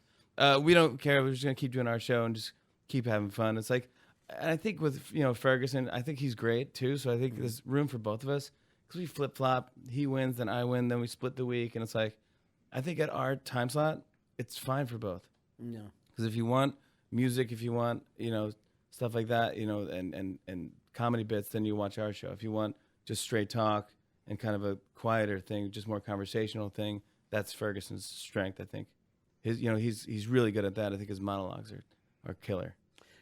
we don't care. We're just going to keep doing our show and just keep having fun. It's like, and I think with, Ferguson, I think he's great too. So I think there's room for both of us because we flip flop. He wins, then I win, then we split the week. And it's like, I think at our time slot, it's fine for both. Yeah. Because if you want music, if you want, stuff like that, and comedy bits, then you watch our show. If you want just straight talk and kind of a quieter thing, just more conversational thing, that's Ferguson's strength, I think. He's really good at that. I think his monologues are killer.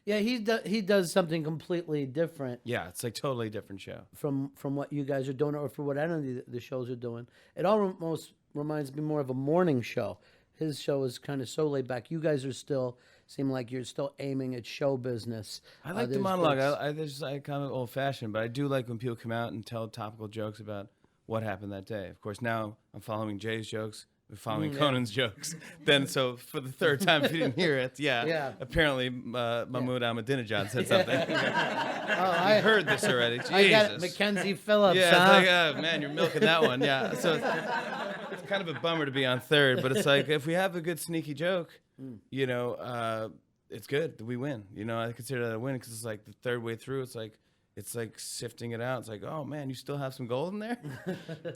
Yeah, he does something completely different. Yeah, it's like totally different show. From what you guys are doing or for what any of the shows are doing. It almost reminds me more of a morning show. His show is kind of so laid back. You guys seem like you're still aiming at show business. I like the monologue. I kind of old fashioned, but I do like when people come out and tell topical jokes about what happened that day. Of course, now I'm following Jay's jokes. We're following Conan's jokes. Then, so for the third time, if you didn't hear it, apparently Mahmoud Ahmadinejad said something. I heard this already. Jesus. I got it. Mackenzie Phillips. Yeah, it's like, man, you're milking that one. Yeah, so it's kind of a bummer to be on third, but it's like if we have a good sneaky joke, it's good. We win. I consider that a win because it's like the third way through. It's like sifting it out. It's like, oh man, you still have some gold in there.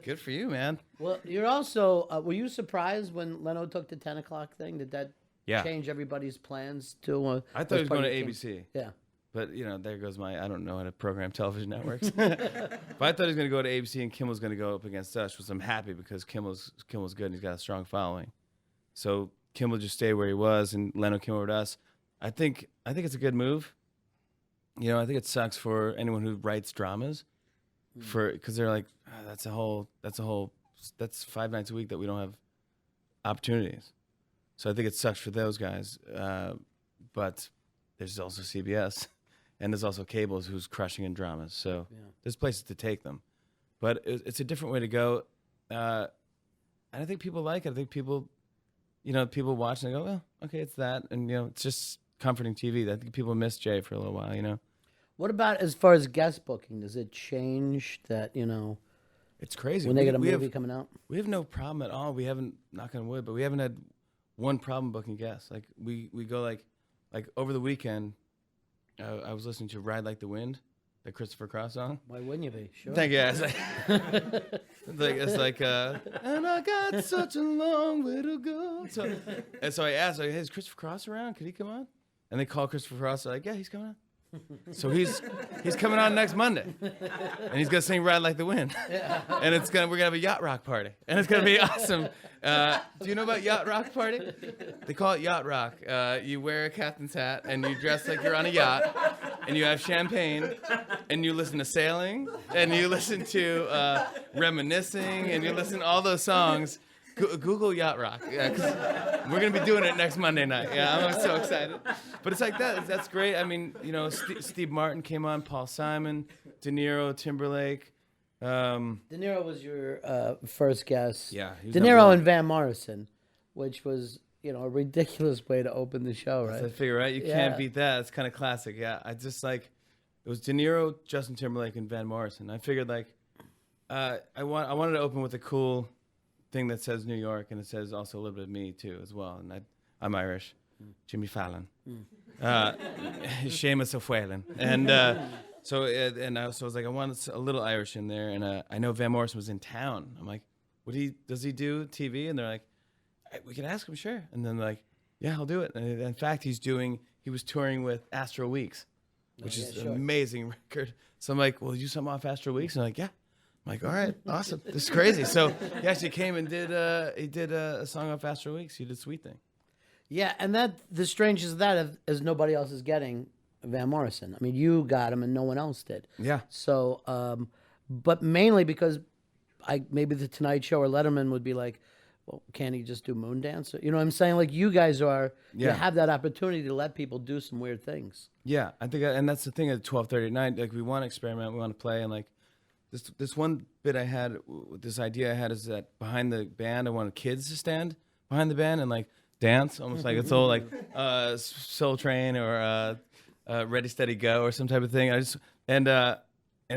Good for you, man. Well, you're also. Were you surprised when Leno took the 10 o'clock thing? Did that change everybody's plans to? I thought he was going to ABC. Yeah. But there goes I don't know how to program television networks. But I thought he was going to go to ABC and Kimmel's going to go up against us, which I'm happy because Kimmel's good and he's got a strong following. So Kimmel just stayed where he was and Leno came over to us. I think it's a good move. I think it sucks for anyone who writes dramas, because they're like, that's 5 nights a week that we don't have opportunities. So I think it sucks for those guys. But there's also CBS, and there's also cables who's crushing in dramas. So there's places to take them, but it's a different way to go. And I think people like it. I think people watch and they go, well, okay, it's that, and it's just comforting TV. I think people miss Jay for a little while. What about as far as guest booking? Does it change that, It's crazy. When they get a movie coming out? We have no problem at all. We haven't, knock on wood, but we haven't had one problem booking guests. Like we go like over the weekend, I was listening to Ride Like the Wind, the Christopher Cross song. Why wouldn't you be? Sure. Thank you. It's like, and I got such a long way to go. So I asked, hey, is Christopher Cross around? Could he come on? And they call Christopher Cross. They're like, yeah, he's coming on. So he's coming on next Monday, and he's gonna sing "Ride Like the Wind," and we're gonna have a yacht rock party, and it's gonna be awesome. Do you know about yacht rock party? They call it yacht rock. You wear a captain's hat and you dress like you're on a yacht, and you have champagne, and you listen to Sailing, and you listen to Reminiscing, and you listen to all those songs. Google Yacht Rock. Yeah, 'cause we're gonna be doing it next Monday night. Yeah, I'm so excited. But it's like that. That's great. I mean, you know, Steve Martin came on, Paul Simon, De Niro, Timberlake. De Niro was your first guest. Yeah, he was De number Niro one. and Van Morrison, which was a ridiculous way to open the show, right? So I figure, right? You Yeah. can't beat that. It's kind of classic. Yeah, I just like it was De Niro, Justin Timberlake, and Van Morrison. I figured like I wanted to open with a cool thing that says New York and it says also a little bit of me too as well. And I'm Irish, Jimmy Fallon, Seamus O'Whalen, and so I was like I wanted a little Irish in there, and I know Van Morrison was in town. I'm like, does he do TV? And they're like, we can ask him, sure. And then like, yeah, I'll do it. And in fact, he was touring with Astro Weeks, which is an amazing record. So I'm like, well, you do something off Astro Weeks? And they're like, yeah. I'm like, all right, awesome. This is crazy. So he actually came and did a song off Astro Weeks. He did Sweet Thing. Yeah, and the strangest of that is nobody else is getting Van Morrison. I mean, you got him and no one else did. Yeah. So, but mainly because maybe the Tonight Show or Letterman would be like, well, can't he just do Moondance? You know what I'm saying? Like you guys you have that opportunity to let people do some weird things. Yeah, I think, and that's the thing at 12:30 at night. Like we want to experiment, we want to play, and like this one bit I had, this idea I had is that behind the band, I wanted kids to stand behind the band and like dance, almost like it's all like Soul Train or Ready Steady Go or some type of thing. And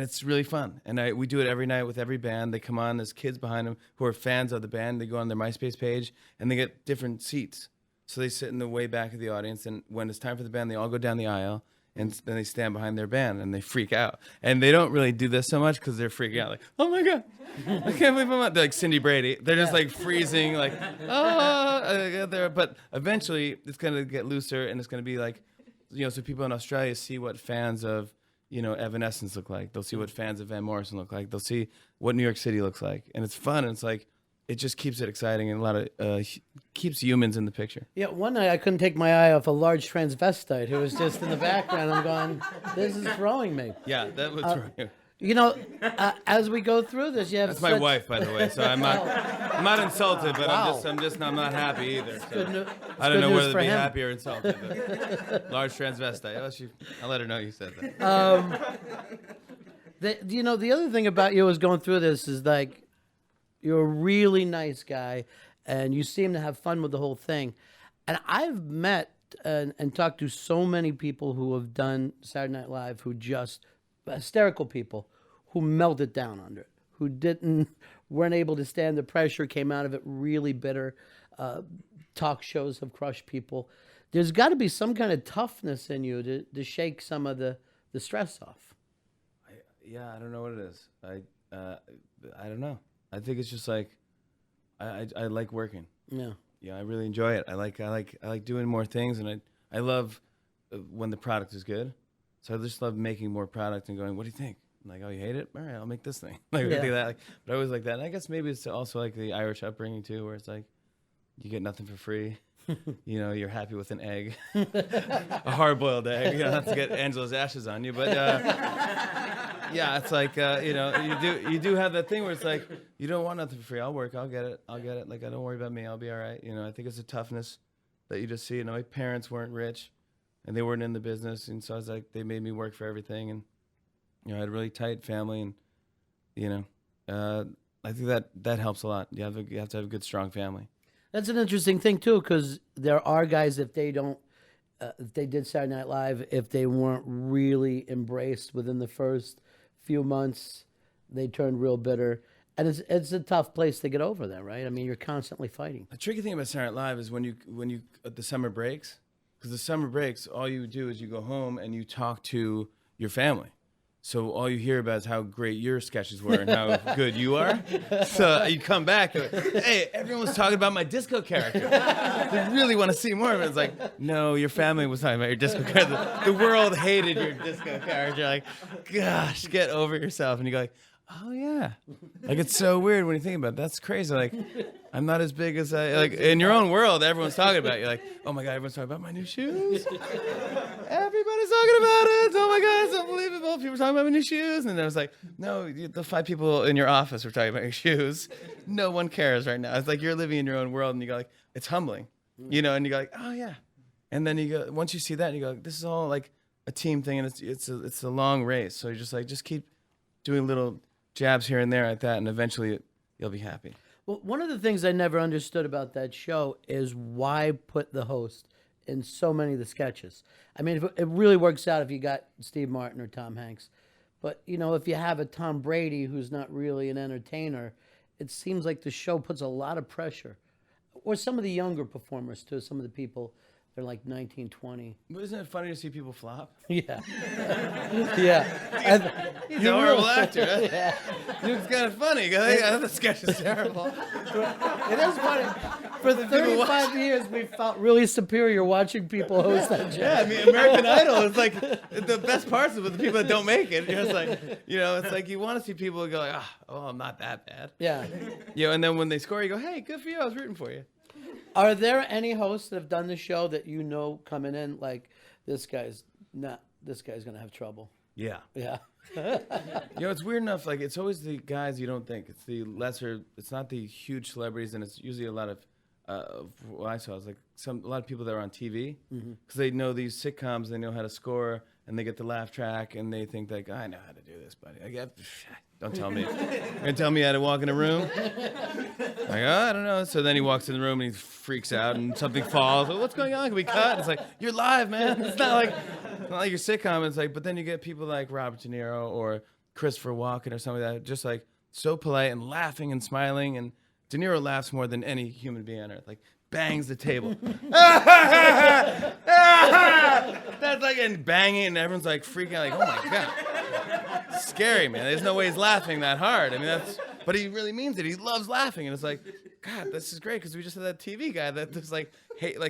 it's really fun. And we do it every night with every band. They come on, there's kids behind them who are fans of the band. They go on their MySpace page and they get different seats. So they sit in the way back of the audience, and when it's time for the band, they all go down the aisle, and then they stand behind their band and they freak out. And they don't really do this so much because they're freaking out, like, oh my God, I can't believe I'm out. They're like Cindy Brady. They're just like freezing, like, oh, but eventually it's going to get looser, and it's going to be like, so people in Australia see what fans of, Evanescence look like. They'll see what fans of Van Morrison look like. They'll see what New York City looks like. And it's fun. And it's like, it just keeps it exciting, and a lot of keeps humans in the picture. Yeah, one night I couldn't take my eye off a large transvestite who was just in the background. I'm going, this is throwing me. Yeah, that would throw you. As we go through this, you have That's my wife, by the way. So I'm not insulted, but Wow. I'm not happy either. So Good I don't know news whether to for be him. happy or insulted. But large transvestite. I'll let her know you said that. The other thing about you is going through this is like, you're a really nice guy, and you seem to have fun with the whole thing. And I've met and talked to so many people who have done Saturday Night Live who just hysterical people who melted down under it, who weren't able to stand the pressure, came out of it really bitter. Talk shows have crushed people. There's got to be some kind of toughness in you to shake some of the stress off. I don't know what it is. I don't know. I think it's just like I like working. Yeah. Yeah, I really enjoy it. I like doing more things, and I love when the product is good. So I just love making more product and going, what do you think? I'm like, oh, you hate it? All right, I'll make this thing. Like, Yeah. I think that, but I always like that. And I guess maybe it's also like the Irish upbringing too, where it's like you get nothing for free. You're happy with an egg, a hard-boiled egg. You don't have to get Angela's ashes on you, but yeah, it's like you do have that thing where it's like you don't want nothing for free. I'll work. I'll get it. Like, don't worry about me. I'll be all right. I think it's a toughness that you just see. My parents weren't rich, and they weren't in the business, and so I was like, they made me work for everything, and I had a really tight family, and I think that helps a lot. You have to have a good, strong family. That's an interesting thing too, because there are guys, if they did Saturday Night Live, if they weren't really embraced within the first few months, they turned real bitter, and it's a tough place to get over that, right? I mean, you're constantly fighting. The tricky thing about Saturday Night Live is when you the summer breaks, because the summer breaks, all you do is you go home and you talk to your family. So all you hear about is how great your sketches were and how good you are. So you come back, and, hey, everyone's talking about my disco character. They really want to see more of it. It's like, no, your family was talking about your disco character. The world hated your disco character. Like, gosh, get over yourself. And you go like, oh yeah. Like it's so weird when you think about it. That's crazy. Like I'm not as big as I like in your own world. Everyone's talking about it. You're like, oh my God, everyone's talking about my new shoes. Everybody's talking about it. Oh my God, it's unbelievable. People are talking about my new shoes. And I was like, no, the 5 people in your office are talking about your shoes. No one cares right now. It's like you're living in your own world, and you go like, it's humbling, you know. And you go like, oh yeah. And then you go, once you see that, and you go, this is all like a team thing, and it's a long race. So you're just keep doing little jabs here and there like that, and eventually you'll be happy. Well, one of the things I never understood about that show is why put the host in so many of the sketches. I mean, it really works out if you got Steve Martin or Tom Hanks. But, you know, if you have a Tom Brady who's not really an entertainer, it seems like the show puts a lot of pressure. Or some of the younger performers, too, some of the people. They're like 19, 20. But isn't it funny to see people flop? Yeah. Yeah. He's a horrible actor. Huh? Yeah. It's kind of funny. The sketch is terrible. It is funny. For 35 years, we felt really superior watching people host that show. Yeah, I mean, American Idol is like the best parts of it, the people that don't make it. You're just like, you know, it's like you want to see people go like, oh, I'm not that bad. Yeah. You know, and then when they score, you go, hey, good for you. I was rooting for you. Are there any hosts that have done the show that you know coming in like this guy's gonna have trouble? Yeah. Yeah. You know, it's weird enough. Like it's always the guys you don't think. It's the lesser. It's not the huge celebrities, and it's usually a lot of what I saw is like a lot of people that are on TV because they know these sitcoms. They know how to score, and they get the laugh track, and they think like, I know how to do this, buddy. Don't tell me. You're gonna tell me how to walk in a room? Like, I don't know. So then he walks in the room and he freaks out and something falls. Like, what's going on? Can we cut? It's like, you're live, man. It's not like your sitcom. It's like, but then you get people like Robert De Niro or Christopher Walken or something like that, just like so polite and laughing and smiling. And De Niro laughs more than any human being on earth. Like, bangs the table. That's like, and banging, and everyone's like freaking out, like, oh my God. Scary, man. There's no way he's laughing that hard. I mean, but he really means it. He loves laughing, and it's like, God, this is great because we just had that TV guy that just like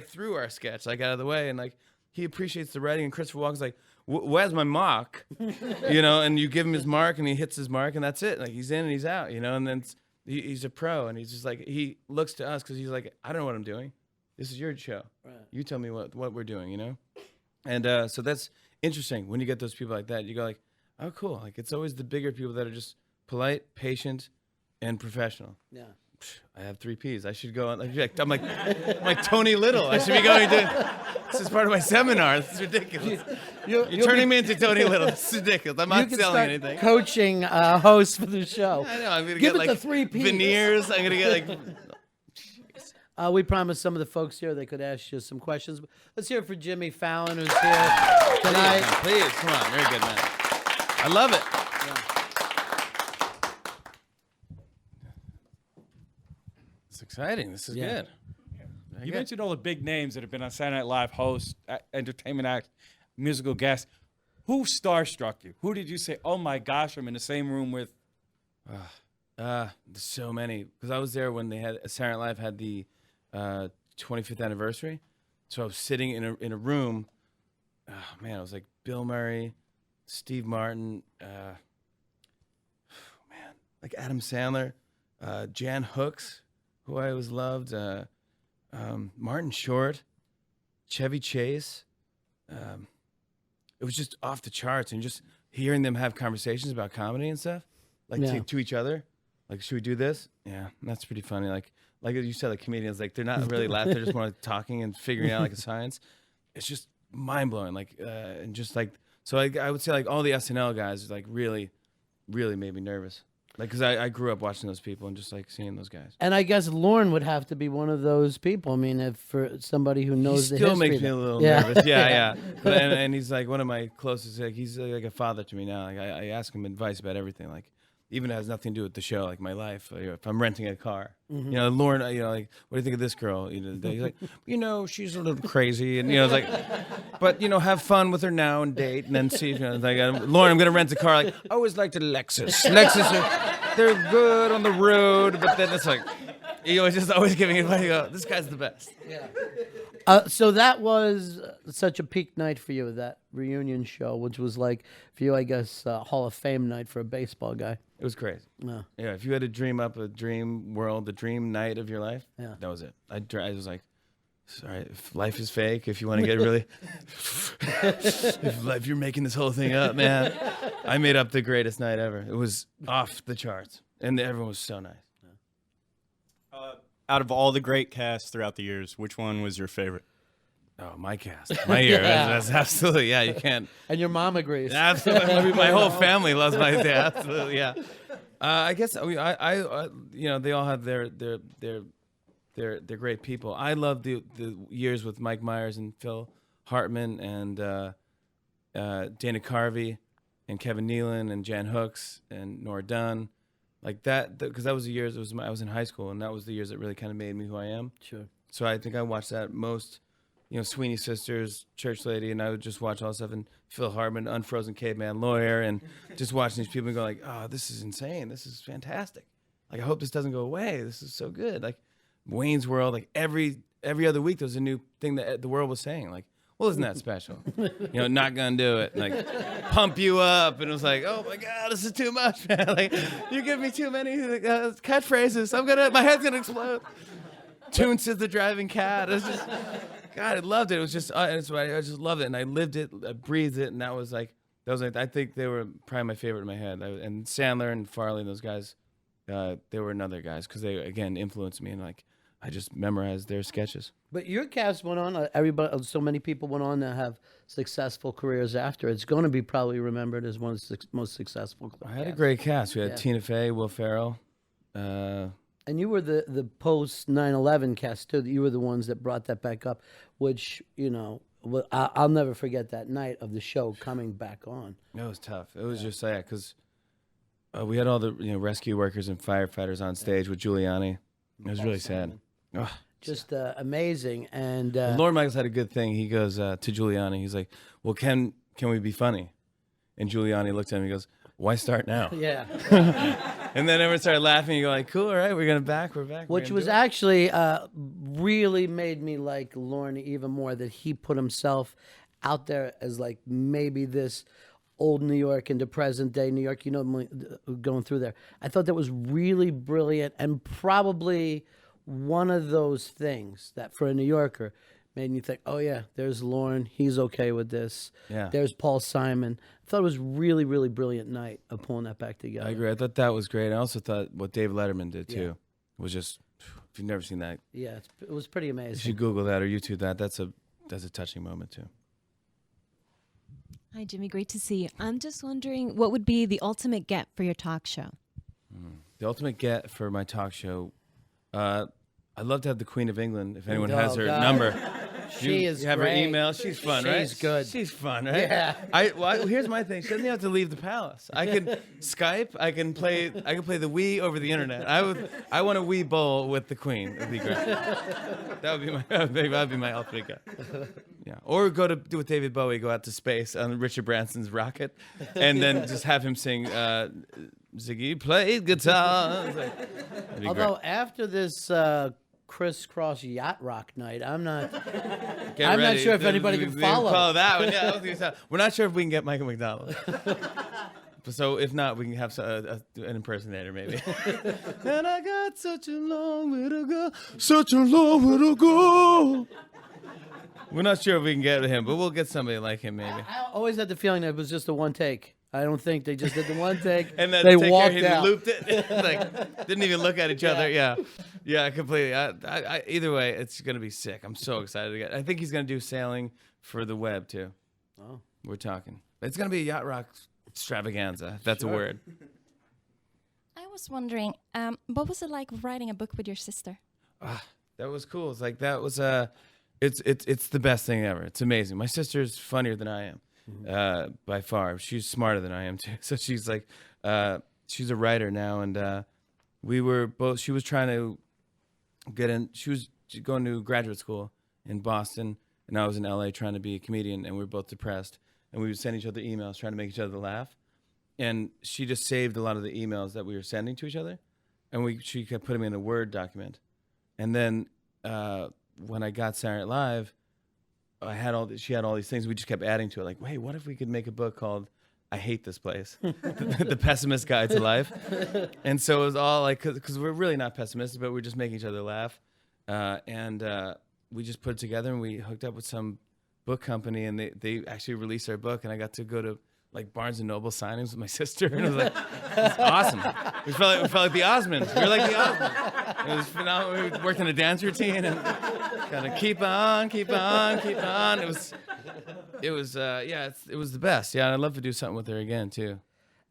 threw our sketch like out of the way, and like he appreciates the writing. And Christopher Walken's like, where's my mark? You know, and you give him his mark, and he hits his mark, and that's it. Like he's in and he's out, you know. And then he's a pro, and he's just like he looks to us because he's like, I don't know what I'm doing. This is your show. Right. You tell me what we're doing, you know. And so that's interesting when you get those people like that. You go like, oh, cool. Like it's always the bigger people that are just polite, patient, and professional. Yeah. I have 3 Ps. I should go on. I'm like Tony Little. I should be going to. This is part of my seminar. This is ridiculous. You're turning me into Tony Little. This is ridiculous. I'm not selling anything. Coaching hosts for the show. I know. I'm gonna Give get it like the 3 Ps. veneers. I'm gonna get like. We promised some of the folks here they could ask you some questions. Let's hear it for Jimmy Fallon, who's here tonight. Please, come on. Very good, man. I love it. It's exciting. This is good. You mentioned all the big names that have been on Saturday Night Live, hosts, entertainment acts, musical guests. Who starstruck you? Who did you say, oh my gosh, I'm in the same room with? There's so many. Because I was there when they had Saturday Night Live had the 25th anniversary. So I was sitting in a room. Oh man, it was like Bill Murray, Steve Martin, like Adam Sandler, Jan Hooks, who I always loved, Martin Short, Chevy Chase. It was just off the charts, and just hearing them have conversations about comedy and stuff, like to each other. Like, should we do this? Yeah, that's pretty funny. Like you said, like comedians, like they're not really laughing; they're just more like talking and figuring out like a science. It's just mind blowing. Like, and just like so, I would say like all the SNL guys like really made me nervous. Like, because I grew up watching those people and just like seeing those guys. And I guess Lorne would have to be one of those people. I mean, if for somebody who knows the history. Still makes me a little nervous. Yeah. But, and he's like one of my closest. Like he's like a father to me now. Like I ask him advice about everything. Like even it has nothing to do with the show, like my life. If I'm renting a car, you know, Lorne, you know, like what do you think of this girl? You know, he's like, you know, she's a little crazy, and you know, it's like, but you know, have fun with her now and date, and then see. You know, like Lorne, I'm gonna rent a car. Like I always liked a Lexus. They're good on the road, but then it's like, you know, just always giving advice. You go, this guy's the best. Yeah. So that was such a peak night for you. reunion show, which was like for you, I guess, Hall of Fame night for a baseball guy. It was crazy. Yeah. Yeah, if you had to dream up a dream world, the dream night of your life, Yeah. that was it. I was like, sorry, if life is fake, if you want to get really, if you're making this whole thing up, man, I made up the greatest night ever. It was off the charts, and everyone was so nice. Out of all the great casts throughout the years, which one was your favorite? Oh, my cast, my year, that's absolutely, yeah, you can't. And your mom agrees. Absolutely, my whole family loves my dad. Absolutely, yeah. I guess I you know, they all have their great people. I love the years with Mike Myers and Phil Hartman and Dana Carvey and Kevin Nealon and Jan Hooks and Nora Dunn, like that, because that was the years I was in high school, and that was the years that really kind of made me who I am. Sure. So I think I watched that most. You know, Sweeney Sisters, Church Lady, and I would just watch all stuff. And Phil Hartman, Unfrozen Caveman Lawyer, and just watching these people and go like, oh, this is insane. This is fantastic. Like, I hope this doesn't go away. This is so good. Like, Wayne's World, like every other week there was a new thing that the world was saying. Like, well, isn't that special? You know, not gonna do it. Like, pump you up. And it was like, oh my God, this is too much, man. Like, you give me too many catchphrases. My head's gonna explode. Toons is the driving cat. It's just, God, I loved it. It was just, I just loved it, and I lived it, I breathed it, and that was like, I think they were probably my favorite in my head. And Sandler and Farley and those guys, they were another guys because they again influenced me, and like I just memorized their sketches. But your cast went on. So many people went on to have successful careers after. It's going to be probably remembered as one of the most successful. I had a great cast. We had Yeah. Tina Fey, Will Ferrell. And you were the post 9/11 cast too. You were the ones that brought that back up, which, you know, I'll never forget that night of the show coming back on. It was tough. It was just like, because we had all the rescue workers and firefighters on stage with Giuliani. It was really sad. Ugh. Just amazing. And Lorne Michaels had a good thing. He goes to Giuliani. He's like, "Well, can we be funny?" And Giuliani looked at him. He goes, "Why start now?" yeah. And then everyone started laughing. You go like, "Cool, all right, we're back. Which was actually really made me like Lorne even more, that he put himself out there as like maybe this old New York into present day New York, going through there. I thought that was really brilliant, and probably one of those things that for a New Yorker made you think, oh yeah, there's Lorne, he's okay with this. Yeah. There's Paul Simon. I thought it was really, really brilliant night of pulling that back together. I agree. I thought that was great. I also thought what Dave Letterman did too was just. If you've never seen that, Yeah, it was pretty amazing. you should Google that or YouTube that. That's a touching moment too. Hi, Jimmy. Great to see you. I'm just wondering, what would be the ultimate get for your talk show? The ultimate get for my talk show, I'd love to have the Queen of England, if anyone has her God. number. She is You have great. her email. She's fun, right? She's good. She's fun, right? Yeah. Here's my thing. She doesn't have to leave the palace. I can Skype. I can play the Wii over the internet. I want a Wii bowl with the Queen. It'd be great. That would be my ultimate get. Yeah. Or do with David Bowie. Go out to space on Richard Branson's rocket, and then just have him sing. Ziggy played guitar. That'd be Although great. after this crisscross yacht rock night, I'm not Get I'm not ready. sure if anybody can follow. that one. Yeah, I was gonna say, we're not sure if we can get Michael McDonald. So if not, we can have an impersonator maybe. And I got such a long way to go, such a long way to go. We're not sure if we can get him, but we'll get somebody like him maybe. I always had the feeling that it was just a one take. I don't think they just did the one take. And then they take walked care, he out. looped it, like didn't even look at each other. Yeah, completely. Either way, it's gonna be sick. I'm so excited to get. I think he's gonna do sailing for the web too. Oh, We're talking. It's gonna be a yacht rock extravaganza. If that's a word. I was wondering, what was it like writing a book with your sister? That was cool. It's like that was it's the best thing ever. It's amazing. My sister's funnier than I am. By far. She's smarter than I am too. So she's like she's a writer now, and we were both she was trying to get in she was going to graduate school in Boston, and I was in LA trying to be a comedian, and we were both depressed, and we would send each other emails trying to make each other laugh. And she just saved a lot of the emails that we were sending to each other, and she kept putting them in a Word document. And then when I got Saturday Night Live, she had all these things. We just kept adding to it. Like, hey, what if we could make a book called "I Hate This Place," the Pessimist Guide to Life? And so it was all like, because we're really not pessimistic, but we're just making each other laugh. And we just put it together, and we hooked up with some book company, and they actually released our book, and I got to go to like Barnes and Noble signings with my sister, and it was like, it was awesome. We felt like the Osmonds. We were like the Osmonds. It was phenomenal. We worked in a dance routine, and kind of keep on. It was the best. Yeah, and I'd love to do something with her again too.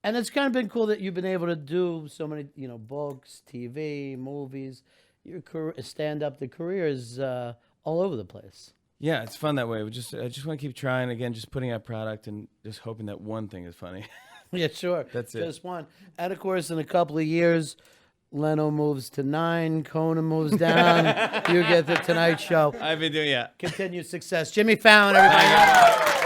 And it's kind of been cool that you've been able to do so many, books, TV, movies. Your career, stand-up, the career is all over the place. Yeah, it's fun that way. I just want to keep trying again, just putting out product and just hoping that one thing is funny. Yeah, sure. That's it. Just one. And of course, in a couple of years, Leno moves to 9, Conan moves down. You get the Tonight Show. I've been doing, yeah. Continued success. Jimmy Fallon, everybody.